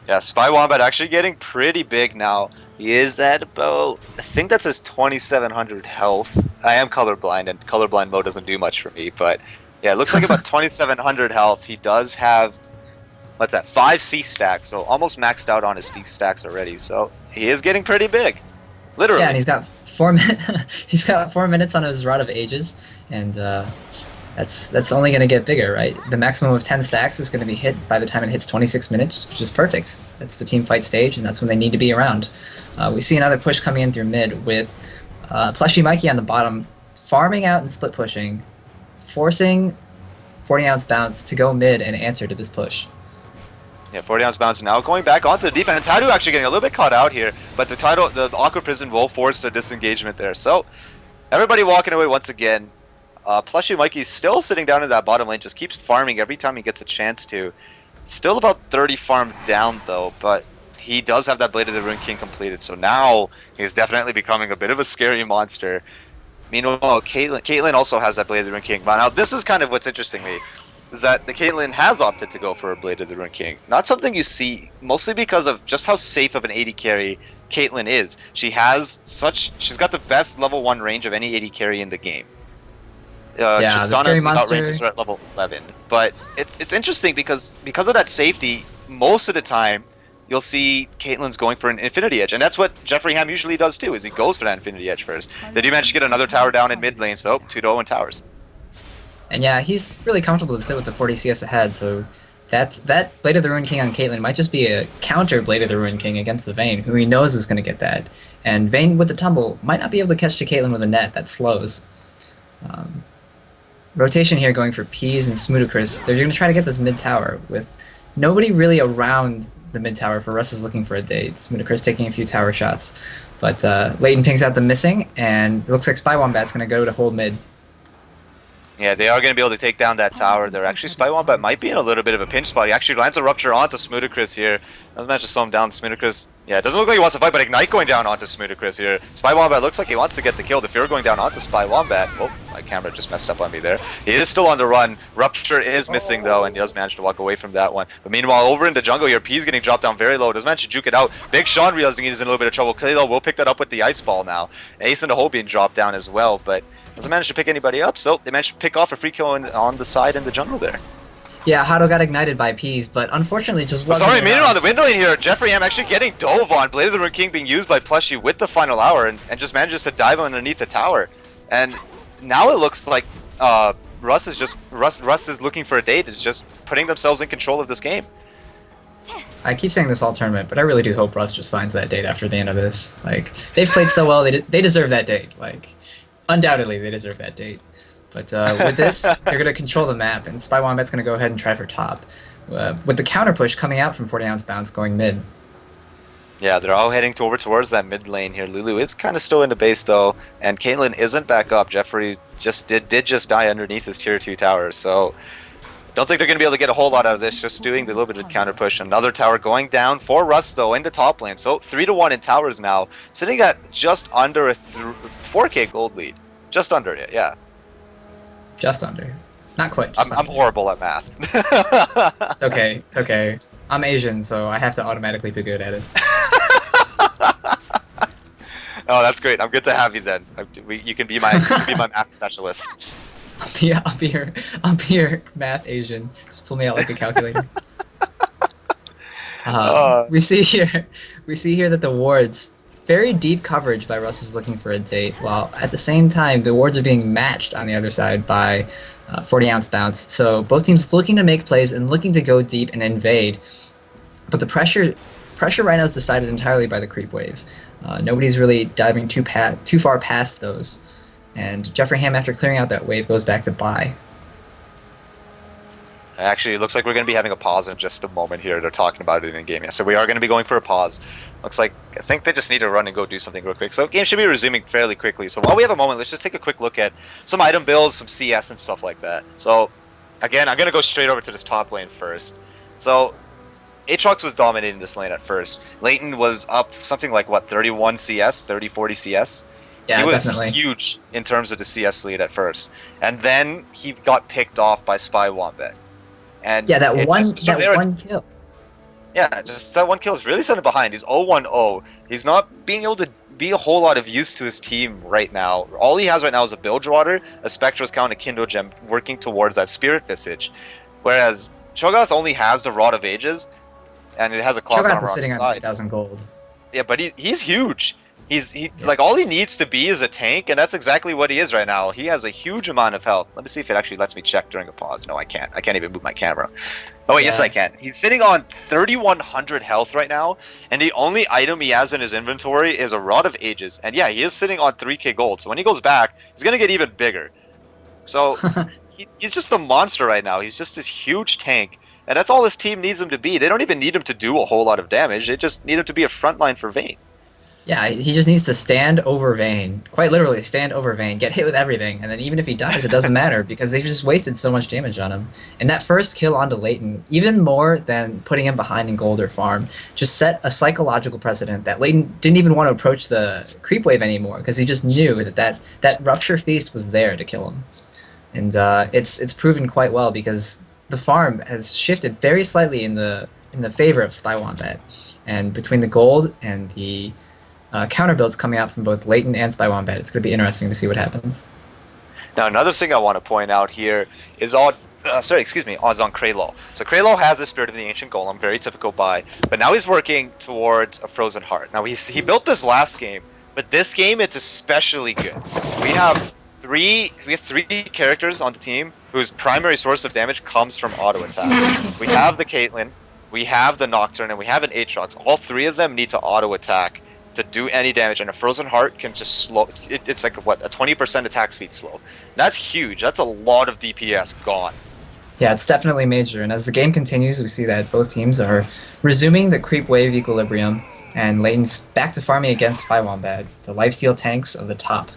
Yeah, Spy Wombat actually getting pretty big now. He is at about, I think that's his 2,700 health. I am colorblind, and colorblind mode doesn't do much for me, but yeah, it looks like about 2,700 health. He does have, what's that, 5 thief stacks, so almost maxed out on his thief stacks already. So he is getting pretty big, literally. Yeah, and he's got 4 he's got 4 minutes on his Rod of Ages, and that's only going to get bigger, right? The maximum of 10 stacks is going to be hit by the time it hits 26 minutes, which is perfect. That's the team fight stage, and that's when they need to be around. We see another push coming in through mid with Plushy Mikey on the bottom, farming out and split pushing, forcing 40-ounce bounce to go mid and answer to this push. Yeah, 40-ounce bounce now going back onto the defense. Hadu actually getting a little bit caught out here, but the Aqua Prison will force the disengagement there. So everybody walking away once again. Plushy Mikey's still sitting down in that bottom lane, just keeps farming every time he gets a chance to. Still about 30 farm down though, but he does have that Blade of the Ruined King completed, so now he's definitely becoming a bit of a scary monster. Meanwhile, Caitlyn also has that Blade of the Ruined King. But now this is kind of what's interesting to me, is that the Caitlyn has opted to go for a Blade of the Ruined King. Not something you see, mostly because of just how safe of an AD carry Caitlyn is. She's got the best level 1 range of any AD carry in the game. Yeah, the scary monster are at level 11, but it's interesting because of that safety. Most of the time, you'll see Caitlyn's going for an Infinity Edge, and that's what Jeffrey Ham usually does too. Is he goes for that Infinity Edge first. They do manage to get another tower down in mid lane, so 2-0 in towers. And yeah, he's really comfortable to sit with the 40 CS ahead, so that Blade of the Ruined King on Caitlyn might just be a counter Blade of the Ruined King against the Vayne, who he knows is going to get that. And Vayne with the tumble might not be able to catch to Caitlyn with a net that slows. Rotation here going for Peas and Smoothicris. They're going to try to get this mid tower with nobody really around the mid tower for Russ is looking for a date. Smoothicris taking a few tower shots. But Leighton pings out the missing, and it looks like Spy Wombat's going to go to hold mid. Yeah, they are going to be able to take down that tower. They're actually, Spy Wombat might be in a little bit of a pinch spot. He actually lands a Rupture onto Smoothicris here. Doesn't manage to slow him down. Smoothicris, yeah, it doesn't look like he wants to fight, but Ignite going down onto Smoothicris here. Spy Wombat looks like he wants to get the kill. The Fear going down onto Spy Wombat. Oh, my camera just messed up on me there. He is still on the run. Rupture is missing though, and he does manage to walk away from that one. But meanwhile, over in the jungle here, P's getting dropped down very low. Doesn't manage to juke it out. Big Sean realizing he's in a little bit of trouble. Kayla will pick that up with the Ice Ball now. Ace and the Hole being dropped down as well, but doesn't manage to pick anybody up, so they managed to pick off a free kill on the side in the jungle there. Yeah, Hado got ignited by Peas, but unfortunately just wasn't meanwhile on the window lane here, Jeffrey Ham actually getting dove on. Blade of the Ruined King being used by Plushy with the final hour and just manages to dive underneath the tower. And now it looks like Russ is looking for a date, is just putting themselves in control of this game. I keep saying this all tournament, but I really do hope Russ just finds that date after the end of this. Like, they've played so well, they deserve that date. Like, undoubtedly they deserve that date. But with this, they're going to control the map, and Spy Wombat's going to go ahead and try for top. With the counter push coming out from 40-ounce bounce going mid. Yeah, they're all heading over towards that mid lane here. Lulu is kind of still in the base though, and Caitlyn isn't back up. Jeffrey just did just die underneath his tier 2 tower, so don't think they're going to be able to get a whole lot out of this, just doing the little bit of counter push. Another tower going down for Russ though in the top lane, so 3-1 in towers now, sitting at just under a 4k gold lead. Just under it, yeah. Just under. Not quite. I'm horrible at math. It's okay. It's okay. I'm Asian, so I have to automatically be good at it. Oh, that's great. I'm good to have you then. You can be my math specialist. I'll be your math Asian. Just pull me out like a calculator. Uh, We see here, we see here that the wards, very deep coverage by Russ is looking for a date, while at the same time the wards are being matched on the other side by 40-ounce bounce. So both teams looking to make plays and looking to go deep and invade, but the pressure right now is decided entirely by the creep wave. Nobody's really diving too far past those, and Jeffrey Ham, after clearing out that wave, goes back to buy. Actually, it looks like we're going to be having a pause in just a moment here. They're talking about it in game. Yeah, so we are going to be going for a pause. Looks like, I think they just need to run and go do something real quick. So game should be resuming fairly quickly. So while we have a moment, let's just take a quick look at some item builds, some CS and stuff like that. So again, I'm going to go straight over to this top lane first. So Aatrox was dominating this lane at first. Leighton was up something like, what, 31 CS, 30, 40 CS? Yeah, he was definitely huge in terms of the CS lead at first. And then he got picked off by Spy Wombat. And yeah, that one one kill. Yeah, just that one kill is really sending behind. He's 0-1-0. He's not being able to be a whole lot of use to his team right now. All he has right now is a Bilgewater, a Spectral Count, a Kindle Gem, working towards that Spirit Visage. Whereas Cho'Gath only has the Rod of Ages, and it has a clock armor on the sitting side. on 3,000 gold. Yeah, but he's huge. Like, all he needs to be is a tank, and that's exactly what he is right now. He has a huge amount of health. Let me see if it actually lets me check during a pause. No, I can't. I can't even move my camera. Oh, wait, Yeah. yes, I can. He's sitting on 3,100 health right now, and the only item he has in his inventory is a Rod of Ages. And yeah, he is sitting on 3k gold, so when he goes back, he's going to get even bigger. So, he's just a monster right now. He's just this huge tank, and that's all his team needs him to be. They don't even need him to do a whole lot of damage. They just need him to be a frontline for Vayne. Yeah, he just needs to stand over Vayne. Quite literally, stand over Vayne, get hit with everything, and then even if he dies, it doesn't matter because they just wasted so much damage on him. And that first kill onto Leighton, even more than putting him behind in gold or farm, just set a psychological precedent that Leighton didn't even want to approach the creep wave anymore because he just knew that Rupture Feast was there to kill him. And it's proven quite well because the farm has shifted very slightly in the favor of Spy Wombat. And between the gold and the counter builds coming out from both Leighton and Spy Wombat, it's going to be interesting to see what happens. Now, another thing I want to point out here is on Kraylol. So Kraylol has the Spirit of the Ancient Golem, very typical buy, but now he's working towards a Frozen Heart. Now, he built this last game, but this game it's especially good. We have three characters on the team whose primary source of damage comes from auto attack. We have the Caitlyn, we have the Nocturne, and we have an Aatrox. All three of them need to auto attack to do any damage, and a Frozen Heart can just slow. It's like a 20% attack speed slow. That's huge. That's a lot of DPS gone. Yeah, it's definitely major. And as the game continues, we see that both teams are resuming the creep wave equilibrium, and Leighton's back to farming against Spy Wombat, the lifesteal tanks of the top.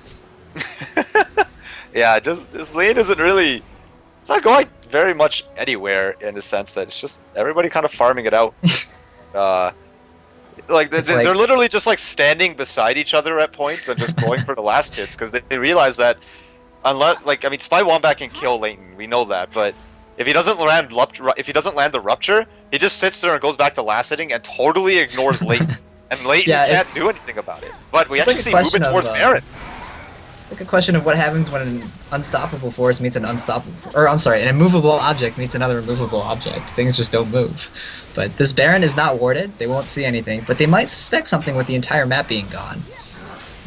Yeah, just this lane isn't really. It's not going very much anywhere in the sense that it's just everybody kind of farming it out. They're literally just like standing beside each other at points and just going for the last hits because they realize that unless, Spy Wombat can kill Leighton, we know that, but if he doesn't land the rupture, he just sits there and goes back to last hitting and totally ignores Leighton, and Leighton can't do anything about it. But we actually see movement towards Baron. It's like a question of what happens when an unstoppable force meets an an immovable object meets another immovable object. Things just don't move. But this Baron is not warded. They won't see anything, but they might suspect something with the entire map being gone.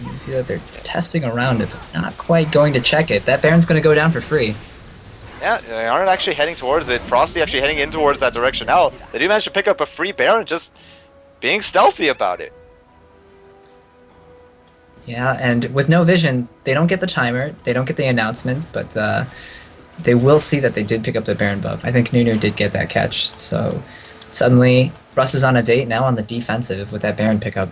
You can see that they're testing around it, but not quite going to check it. That Baron's going to go down for free. Yeah, they aren't actually heading towards it. Frosty actually heading in towards that direction now. They do manage to pick up a free Baron, just being stealthy about it. Yeah, and with no vision, they don't get the timer, they don't get the announcement, but they will see that they did pick up the Baron buff. I think Nunu did get that catch, so suddenly Russ is on a date now on the defensive with that Baron pickup.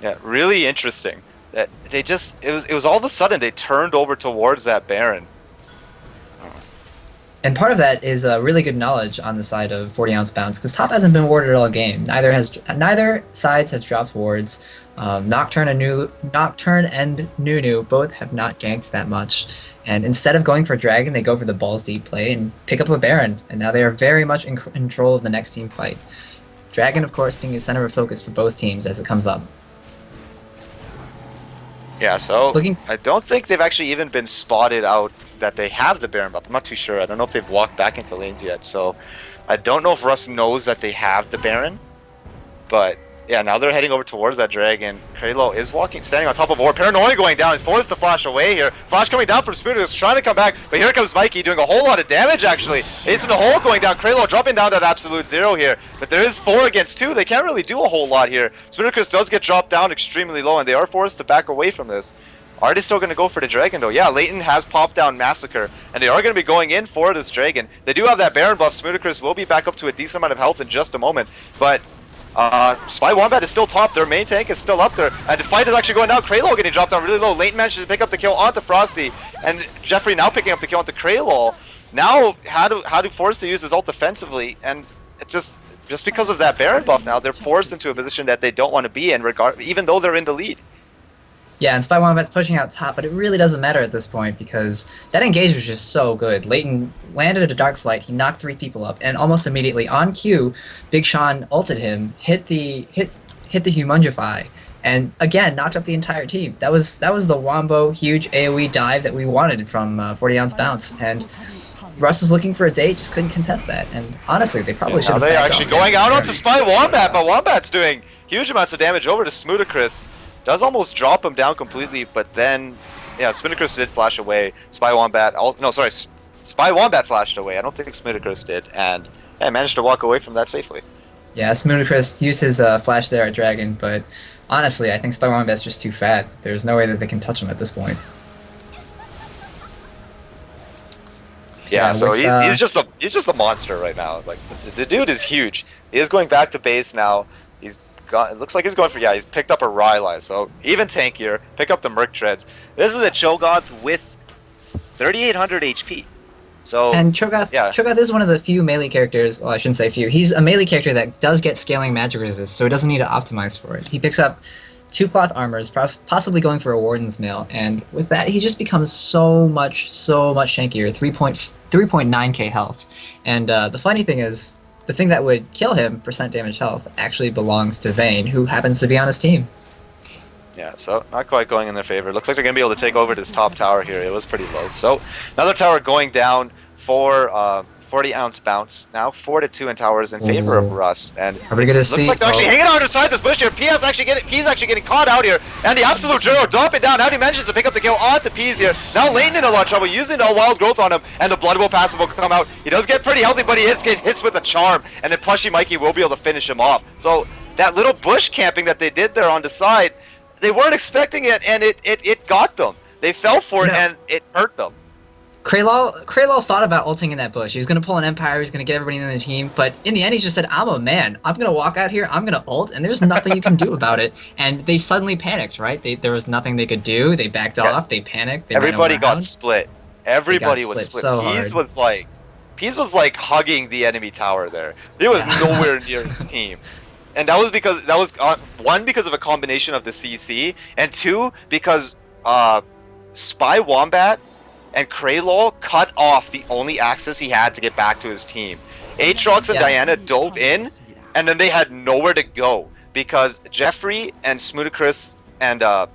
Yeah, really interesting. That it was all of a sudden they turned over towards that Baron. And part of that is really good knowledge on the side of 40-ounce bounce, because top hasn't been warded all game. Neither sides have dropped wards. Nocturne and Nunu both have not ganked that much. And instead of going for Dragon, they go for the balls deep play and pick up a Baron. And now they are very much in control of the next team fight. Dragon, of course, being the center of focus for both teams as it comes up. Yeah, so Looking, I don't think they've actually even been spotted out that they have the Baron buff. I'm not too sure. I don't know if they've walked back into lanes yet. So I don't know if Russ knows that they have the Baron. But yeah, now they're heading over towards that dragon. Kralo is standing on top of Or. Paranoia going down. He's forced to flash away here. Flash coming down from Spooner, is trying to come back. But here comes Mikey doing a whole lot of damage actually. Ace in the hole going down. Kralo dropping down to absolute 0 here. But there is 4 against 2. They can't really do a whole lot here. Spoonercus does get dropped down extremely low, and they are forced to back away from this. Are they still going to go for the dragon though? Yeah, Leighton has popped down Massacre, and they are going to be going in for this dragon. They do have that Baron buff. Smoothicris will be back up to a decent amount of health in just a moment, but Spy Wombat is still top. Their main tank is still up there, and the fight is actually going down. Kralo getting dropped down really low. Leighton manages to pick up the kill onto Frosty, and Jeffrey now picking up the kill onto Kralo. Now, how do force to use his ult defensively, and it just because of that Baron buff now, they're forced into a position that they don't want to be in, even though they're in the lead. yeah, and Spy Wombat's pushing out top, but it really doesn't matter at this point because that engage was just so good. Leighton landed a Dark Flight, he knocked 3 people up, and almost immediately on cue, Big Sean ulted him, hit the Humungify, and again knocked up the entire team. That was the Wombo huge AoE dive that we wanted from 40 Ounce Bounce, and Russ was looking for a date, just couldn't contest that. And honestly, they probably should have. They're actually going out onto Spy Wombat, but Wombat's doing huge amounts of damage over to Smoothicris. Does almost drop him down completely, but then, yeah, Smoothicris did flash away. Spy Wombat flashed away. I don't think Smoothicris did, and yeah, managed to walk away from that safely. Yeah, Smoothicris used his flash there at Dragon, but honestly, I think Spy Wombat's just too fat. There's no way that they can touch him at this point. Yeah, so he's just a monster right now. Like the dude is huge. He is going back to base now. It looks like he's going for, he's picked up a Rylai, so even tankier. Pick up the Merc Treads. This is a Cho'Gath with 3,800 HP. So, and Cho'Gath is one of the few melee characters, well, I shouldn't say few, he's a melee character that does get scaling magic resist, so he doesn't need to optimize for it. He picks up 2 cloth armors, possibly going for a Warden's Mail, and with that he just becomes so much shankier, 3.9k health. And the funny thing is, the thing that would kill him, percent damage health, actually belongs to Vayne, who happens to be on his team. Yeah, so not quite going in their favor. Looks like they're going to be able to take over this top tower here. It was pretty low. So another tower going down for 40 Ounce Bounce. Now 4-2 in towers in favor of Russ. And are we going to see? Looks like they're actually hanging out inside this bush here. P's actually getting caught out here. And the absolute Juro dropping down. Now he manages to pick up the kill onto P's here. Now Leighton in a lot of trouble, using the Wild Growth on him. And the Blood Will passive will come out. He does get pretty healthy, but he hits with a charm. And then Plushy Mikey will be able to finish him off. So that little bush camping that they did there on the side, they weren't expecting it, and it got them. They fell for it, and it hurt them. Kralo thought about ulting in that bush. He was going to pull an Empire, he was going to get everybody in the team, but in the end he just said, I'm a man. I'm going to walk out here, I'm going to ult, and there's nothing you can do about it. And they suddenly panicked, right? There was nothing they could do. They backed off, they panicked, they Everybody got split. Everybody was split. So Peas was like hugging the enemy tower there. He was nowhere near his team. And that was because, one, because of a combination of the CC, and 2, because Spy Wombat and Kralo cut off the only access he had to get back to his team. Aatrox and Diana dove in, and then they had nowhere to go because Jeffrey and Smoothicris and I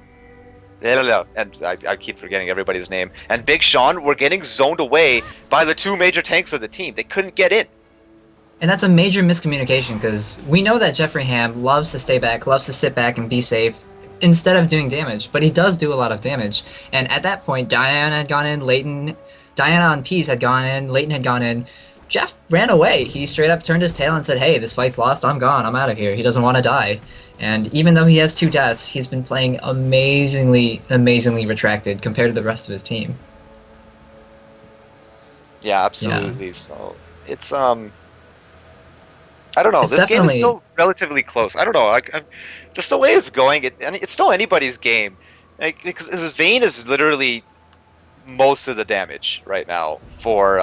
keep forgetting everybody's name, and Big Sean were getting zoned away by the 2 major tanks of the team. They couldn't get in. And that's a major miscommunication because we know that Jeffrey Ham loves to stay back, loves to sit back and be safe instead of doing damage, but he does do a lot of damage. And at that point, Diana had gone in, Diana on Peas had gone in, Leighton had gone in. Jeff ran away. He straight up turned his tail and said, hey, this fight's lost, I'm gone, I'm out of here. He doesn't want to die. And even though he has 2 deaths, he's been playing amazingly retracted compared to the rest of his team. Yeah, absolutely. Yeah. So it's I don't know. This game is still relatively close. I don't know. Just the way it's going, it's still anybody's game. Like, because Vayne is literally most of the damage right now for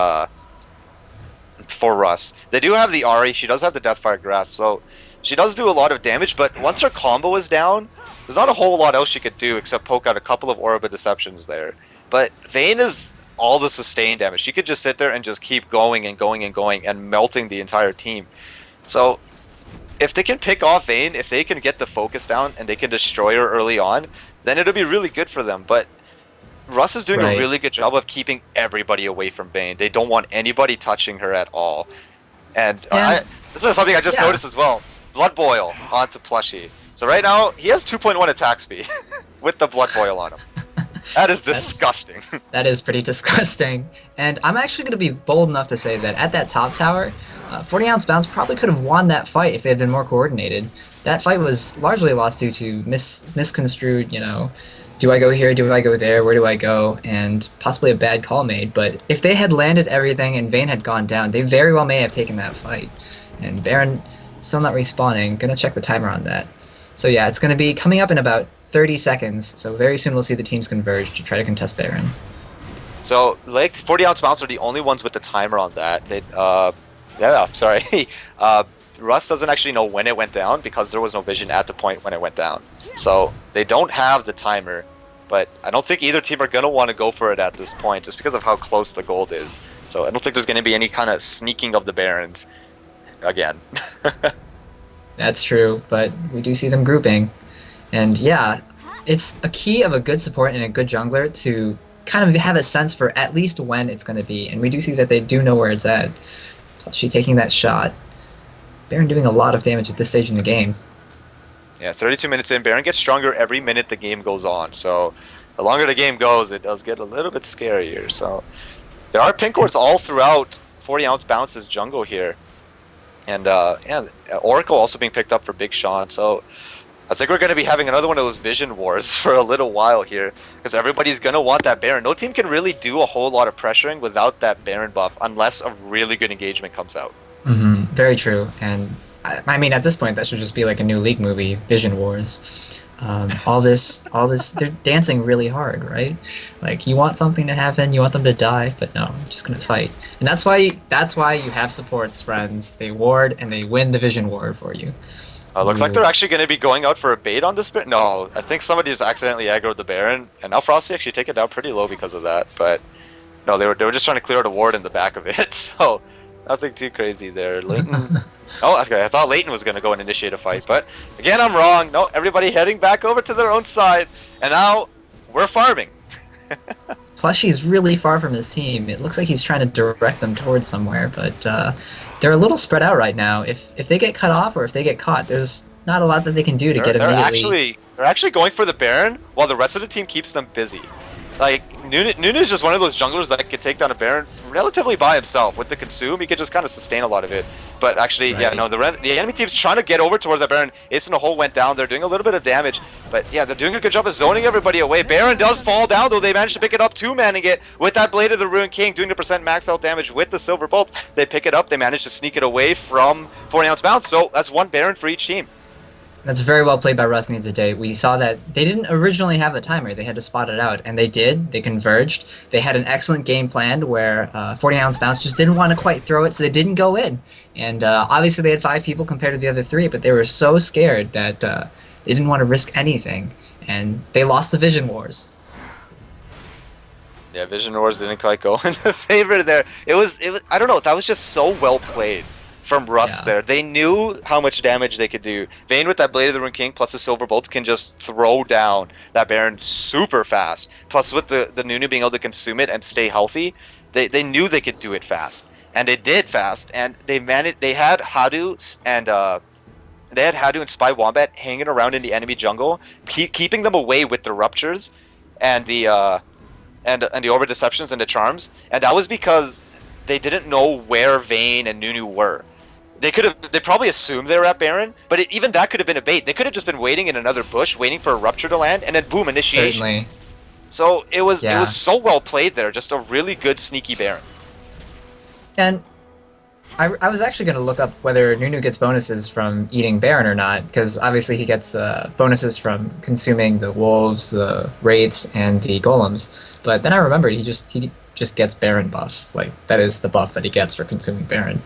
Russ. They do have the Ahri. She does have the Deathfire Grasp, so she does do a lot of damage. But once her combo is down, there's not a whole lot else she could do except poke out a couple of Aura Deceptions there. But Vayne is all the sustained damage. She could just sit there and just keep going and going and going and melting the entire team. So if they can pick off Vayne, if they can get the focus down and they can destroy her early on, then it'll be really good for them. But Russ is doing a Right. really good job of keeping everybody away from Vayne. They don't want anybody touching her at all. And And this is something I just yeah, noticed as well. Blood Boil onto Plushie. So right now, he has 2.1 attack speed with the Blood Boil on him. That is that's disgusting. that is pretty disgusting. And I'm actually going to be bold enough to say that at that top tower, 40 ounce bounce probably could have won that fight if they had been more coordinated. That fight was largely lost due to misconstrued, do I go here, do I go there, where do I go, and possibly a bad call made. But if they had landed everything and Vayne had gone down, they very well may have taken that fight. And Baron still not respawning. Gonna check the timer on that. So yeah, it's gonna be coming up in about 30 seconds. So very soon we'll see the teams converge to try to contest Baron. So, like, 40 ounce bounce are the only ones with the timer on that. Yeah, sorry. Russ doesn't actually know when it went down because there was no vision at the point when it went down. So they don't have the timer, but I don't think either team are going to want to go for it at this point just because of how close the gold is. So I don't think there's going to be any kind of sneaking of the Barons again. That's true, but we do see them grouping. And yeah, it's a key of a good support and a good jungler to kind of have a sense for at least when it's going to be. And we do see that they do know where it's at. Plus she taking that shot. Baron doing a lot of damage at this stage in the game. Yeah, 32 minutes in. Baron gets stronger every minute the game goes on. So the longer the game goes, it does get a little bit scarier. So there are pink wards all throughout 40 ounce bounces jungle here. And yeah, Oracle also being picked up for Big Sean. So I think we're going to be having another one of those vision wars for a little while here. Because everybody's going to want that Baron. No team can really do a whole lot of pressuring without that Baron buff unless a really good engagement comes out. Very true. And I mean, at this point, that should just be like a new League movie, Vision Wars. All this, they're dancing really hard, right? Like, you want something to happen, you want them to die, but no, I'm just gonna fight. And that's why you have supports, friends. They ward and they win the Vision War for you. Looks like they're actually going to be going out for a bait on this. No, I think somebody just accidentally aggroed the Baron, and now Frosty actually take it down pretty low because of that. But no, they were just trying to clear out a ward in the back of it, so nothing too crazy there. Leighton. Oh, okay. I thought Leighton was going to go and initiate a fight, but again, I'm wrong. No, everybody heading back over to their own side, and now we're farming. Plushie's really far from his team. It looks like he's trying to direct them towards somewhere, but they're a little spread out right now. If they get cut off or if they get caught, there's not a lot that they can do to get immediately. They're actually going for the Baron while the rest of the team keeps them busy. Like, Nunu is just one of those junglers that could take down a Baron relatively by himself. With the consume, he could just kind of sustain a lot of it. But actually, Right. yeah, no, the enemy team's trying to get over towards that Baron. Ace in the hole went down. They're doing a little bit of damage. But yeah, they're doing a good job of zoning everybody away. Baron does fall down, though. They managed to pick it up, two-manning it with that Blade of the Ruined King, doing the percent max health damage with the Silver Bolt. They pick it up. They managed to sneak it away from 40 ounce bounce. So that's one Baron for each team. That's very well played by Russ Needs a Day. We saw that they didn't originally have the timer. They had to spot it out, and they did. They converged. They had an excellent game planned where 40 ounce bounce just didn't want to quite throw it, so they didn't go in. And obviously they had 5 people compared to the other 3, but they were so scared that they didn't want to risk anything, and they lost the Vision Wars. Yeah, Vision Wars didn't quite go in the favor there. It was I don't know, that was just so well played from Russ there. They knew how much damage they could do. Vayne with that Blade of the Ruined King plus the Silver Bolts can just throw down that Baron super fast. Plus with the Nunu being able to consume it and stay healthy, they knew they could do it fast. And they did fast, and they had Hadu and Spy Wombat hanging around in the enemy jungle, keeping them away with the ruptures and the over deceptions and the charms. And that was because they didn't know where Vayne and Nunu were. They probably assumed they were at Baron, but even that could have been a bait. They could have just been waiting in another bush, waiting for a rupture to land, and then boom, initiation. Certainly. So it was so well played there. Just a really good sneaky Baron. And I was actually going to look up whether Nunu gets bonuses from eating Baron or not, because obviously he gets bonuses from consuming the wolves, the wraiths, and the golems. But then I remembered he just gets Baron buff. Like, that is the buff that he gets for consuming Baron.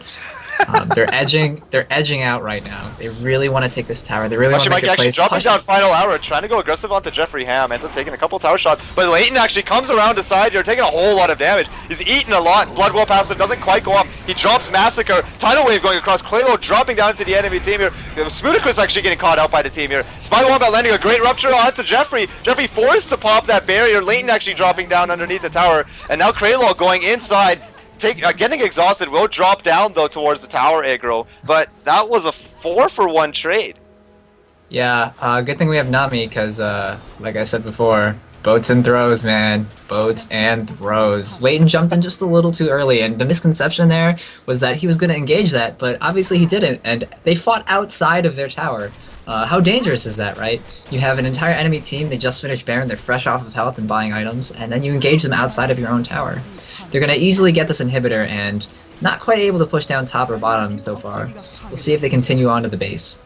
They're edging. They're edging out right now. They really want to take this tower. They really want to make Mikey their actually plays. dropping down final hour, trying to go aggressive onto Jeffrey Ham, ends up taking a couple tower shots, but Leighton actually comes around the side here, taking a whole lot of damage. He's eating a lot. Bloodwell passive doesn't quite go up. He drops Massacre. Tidal Wave going across. Claylo dropping down into the enemy team here. Smoothicus actually getting caught out by the team here. Spy Wombat landing a great rupture onto Jeffrey. Jeffrey forced to pop that barrier. Leighton actually dropping down underneath the tower, and now Claylo going inside. Getting exhausted, will drop down though towards the tower aggro, but that was a 4-for-1 trade. Yeah, good thing we have Nami, because, like I said before, boats and throws, man. Boats and throws. Leighton jumped in just a little too early, and the misconception there was that he was going to engage that, but obviously he didn't, and they fought outside of their tower. How dangerous is that, right? You have an entire enemy team, they just finished Baron, they're fresh off of health and buying items, and then you engage them outside of your own tower. They're going to easily get this inhibitor, and not quite able to push down top or bottom so far. We'll see if they continue on to the base.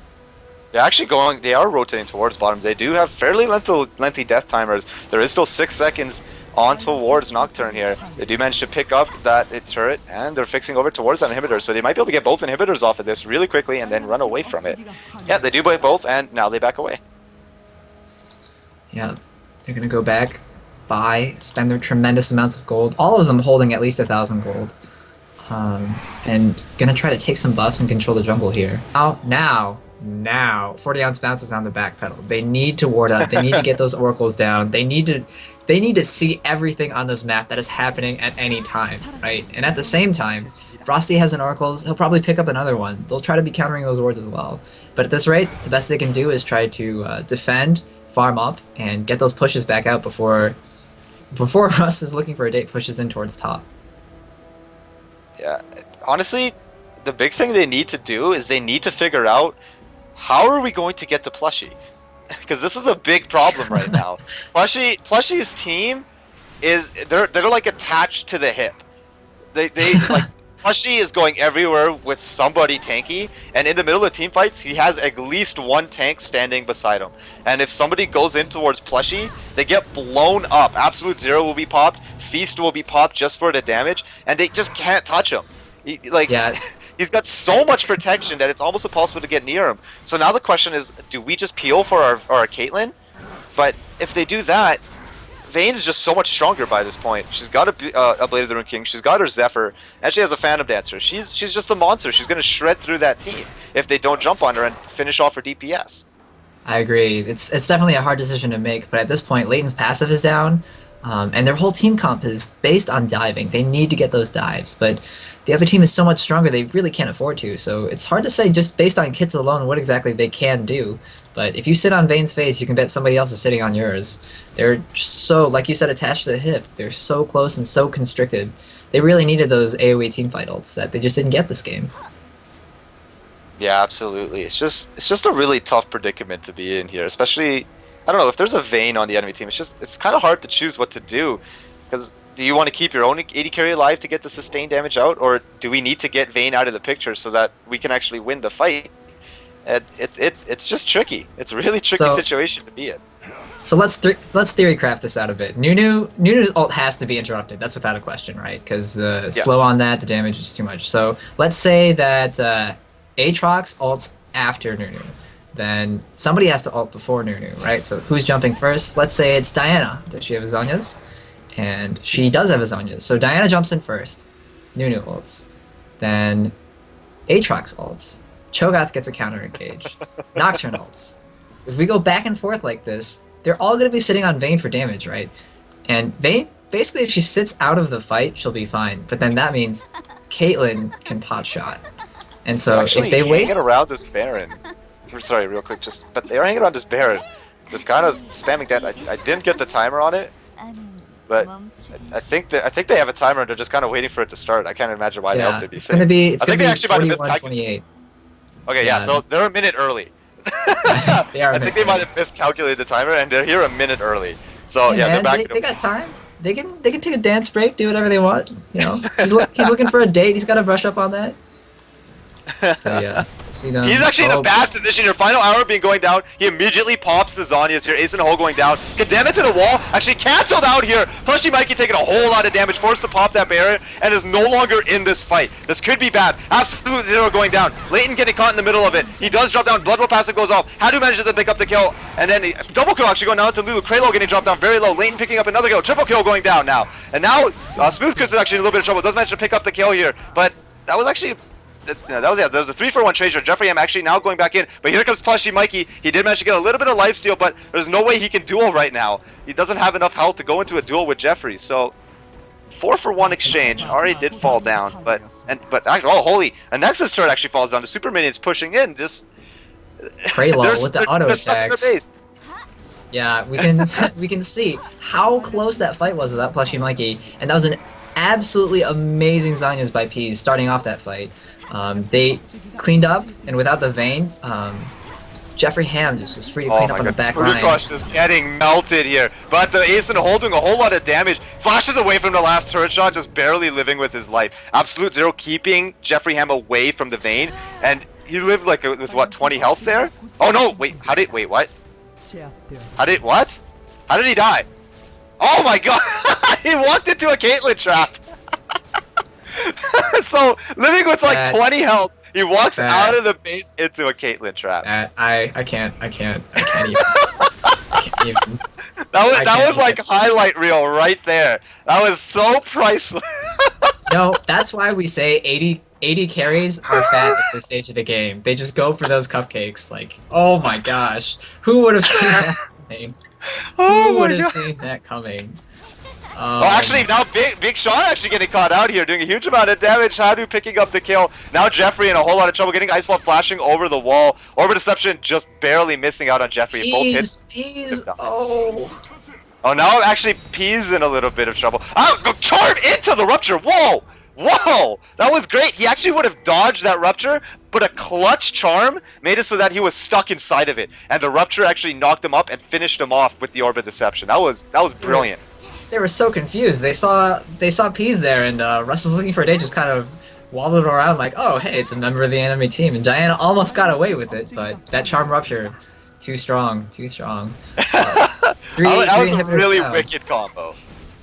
They're actually going, they are rotating towards bottom. They do have fairly lengthy death timers. There is still 6 seconds on towards Nocturne here. They do manage to pick up that turret, and they're fixing over towards that inhibitor, so they might be able to get both inhibitors off of this really quickly and then run away from it. Yeah, they do both, and now they back away. Yeah, they're going to go back, buy, spend their tremendous amounts of gold, all of them holding at least 1,000 gold. And going to try to take some buffs and control the jungle here. Now, 40-ounce bounces on the back pedal. They need to ward up. They need to get those oracles down. They need to see everything on this map that is happening at any time, right? And at the same time, Frosty has an oracles. He'll probably pick up another one. They'll try to be countering those wards as well. But at this rate, the best they can do is try to defend, farm up, and get those pushes back out before Russ is looking for a date pushes in towards top. Yeah, honestly, the big thing they need to do is they need to figure out how are we going to get to Plushie? Because this is a big problem right now. Plushie's team is they're like attached to the hip. They like Plushie is going everywhere with somebody tanky, and in the middle of team fights, he has at least one tank standing beside him. And if somebody goes in towards Plushie, they get blown up. Absolute Zero will be popped, Feast will be popped just for the damage, and they just can't touch him. Yeah. He's got so much protection that it's almost impossible to get near him. So now the question is, do we just peel for our Caitlyn? But if they do that, Vayne is just so much stronger by this point. She's got a Blade of the Rune King, she's got her Zephyr, and she has a Phantom Dancer. She's just a monster. She's going to shred through that team if they don't jump on her and finish off her DPS. I agree. It's definitely a hard decision to make, but at this point, Leighton's passive is down, and their whole team comp is based on diving. They need to get those dives, but the other team is so much stronger they really can't afford to, so it's hard to say just based on kits alone what exactly they can do. But if you sit on Vayne's face, you can bet somebody else is sitting on yours. They're so, like you said, attached to the hip. They're so close and so constricted. They really needed those AoE teamfight ults that they just didn't get this game. Yeah, absolutely. It's just a really tough predicament to be in here, especially, I don't know, if there's a Vayne on the enemy team, it's kind of hard to choose what to do, because do you want to keep your own AD carry alive to get the sustained damage out, or do we need to get Vayne out of the picture so that we can actually win the fight? And it's just tricky. It's a really tricky situation to be in. So let's theory craft this out a bit. Nunu's ult has to be interrupted. That's without a question, right? Because the slow on that, the damage is too much. So let's say that Aatrox ults after Nunu. Then somebody has to ult before Nunu, right? So who's jumping first? Let's say it's Diana. Does she have Zhonya's? And she does have a Zhonya's. So Diana jumps in first. Nunu ults. Then Aatrox ults. Cho'Gath gets a counter engage. Nocturne ults. If we go back and forth like this, they're all going to be sitting on Vayne for damage, right? And Vayne, basically if she sits out of the fight, she'll be fine. But then that means Caitlyn can pot shot. And so actually, if they waste... hanging around this Baron. Sorry, real quick, but they're hanging around this Baron. Just kind of spamming that. I didn't get the timer on it, but I think they have a timer and they're just kind of waiting for it to start. I can't imagine why else they'd be it's going to be, I think they actually might have miscalculated. 28. Okay, yeah, so they're a minute early. They are I think they might have miscalculated the timer, and they're here a minute early. So hey, yeah, man, they're back. They got time. They can take a dance break, do whatever they want. You know, he's looking for a date. He's got to brush up on that. So yeah, see them. He's actually in a Oh, bad position here. Final hour being going down. He immediately pops the Zanyas here. Ace and Hole going down. Condemn it to the wall. Actually canceled out here. Plushy Mikey taking a whole lot of damage. Forced to pop that barrier and is no longer in this fight. This could be bad. Absolute Zero going down. Leighton getting caught in the middle of it. He does drop down. Blood Roll passive goes off. How do manage to pick up the kill? And then double kill actually going down to Lulu. Kralo getting dropped down very low. Leighton picking up another kill. Triple kill going down now. And now Smooth Chris is actually in a little bit of trouble. Does manage to pick up the kill here. But that was actually... That was a 3-for-1 treasure. Jeffrey M actually now going back in, but here comes Plushy Mikey. He did manage to get a little bit of lifesteal, but there's no way he can duel right now. He doesn't have enough health to go into a duel with Jeffrey. So 4-for-1 exchange. Ari did fall down, but actually, oh holy, a Nexus turret actually falls down. The super minions pushing in. Just Kralo with the auto they're stuck in their attacks. base. Yeah, we can we can see how close that fight was without Plushy Mikey, and that was an absolutely amazing Zanyas by Peas starting off that fight. They cleaned up, and without the Vayne, Jeffrey Ham just was free to clean up on the back line. Russ just getting melted here, but the Ace and Hole doing a whole lot of damage. Flashes away from the last turret shot, just barely living with his life. Absolute Zero keeping Jeffrey Ham away from the Vayne, and he lived like with what, 20 health there? Oh no, wait, wait, what? What? How did he die? Oh my god! He walked into a Caitlyn trap! So, living with like 20 health, he walks out of the base into a Caitlyn trap. I can't even. I can't even. That was like highlight reel right there. That was so priceless. No, that's why we say 80 carries are fat at this stage of the game. They just go for those cupcakes. Like, oh my gosh, who would have seen that coming? Who would have seen that coming? Oh, actually, now Big Sean actually getting caught out here, doing a huge amount of damage. Hadu picking up the kill. Now Jeffrey in a whole lot of trouble, getting Ice Ball flashing over the wall. Orbit Deception just barely missing out on Jeffrey. Peas, oh. Oh, now actually Peas in a little bit of trouble. Oh, go charm into the Rupture. Whoa! Whoa! That was great. He actually would have dodged that Rupture, but a clutch charm made it so that he was stuck inside of it. And the Rupture actually knocked him up and finished him off with the Orbit Deception. That was brilliant. They were so confused. They saw Peas there, and Russ was looking for a date, just kind of waddled around like, oh, hey, it's a member of the enemy team. And Diana almost got away with it, but that Charm Rupture, too strong. Three That was a really wicked combo.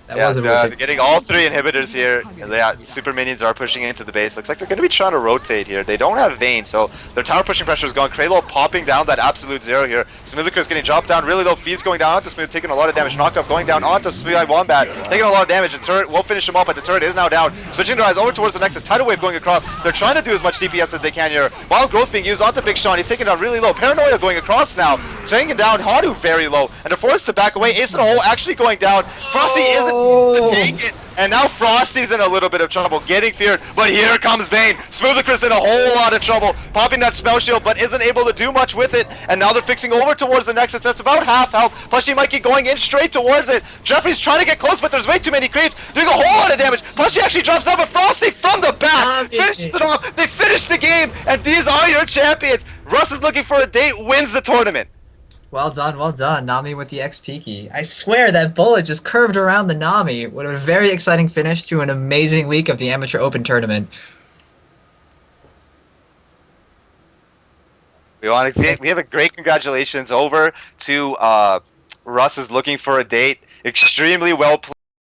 That was a wicked. Getting all 3 inhibitors here. And super minions are pushing into the base. Looks like they're going to be trying to rotate here. They don't have Vayne, so their tower pushing pressure is gone. Kralo popping down that absolute Zero here. Smoothlicker is getting dropped down really low. Fees going down onto Smooth, taking a lot of damage. Knockup going down onto Smooth Wombat, taking a lot of damage. The turret will finish him off, but the turret is now down. Switching their eyes over towards the Nexus. Tidal Wave going across. They're trying to do as much DPS as they can here. Wild Growth being used onto Big Sean. He's taking down really low. Paranoia going across now. Taking down Hadu very low. And they're forced to back away. Ace in the Hole actually going down. Frosty isn't able to take it. And now Frosty's in a little bit of trouble, getting feared, but here comes Vayne. Smoothicus in a whole lot of trouble, popping that spell shield, but isn't able to do much with it. And now they're fixing over towards the Nexus. That's about half health. Plushy Mikey going in straight towards it. Jeffrey's trying to get close, but there's way too many creeps, doing a whole lot of damage. Plushy actually drops down, but Frosty from the back finishes it off. They finished the game, and these are your champions. Russ is looking for a date, wins the tournament. Well done, Nami with the XP key. I swear that bullet just curved around the Nami. What a very exciting finish to an amazing week of the Amateur Open Tournament. We have a great congratulations over to Russ is looking for a date. Extremely well played.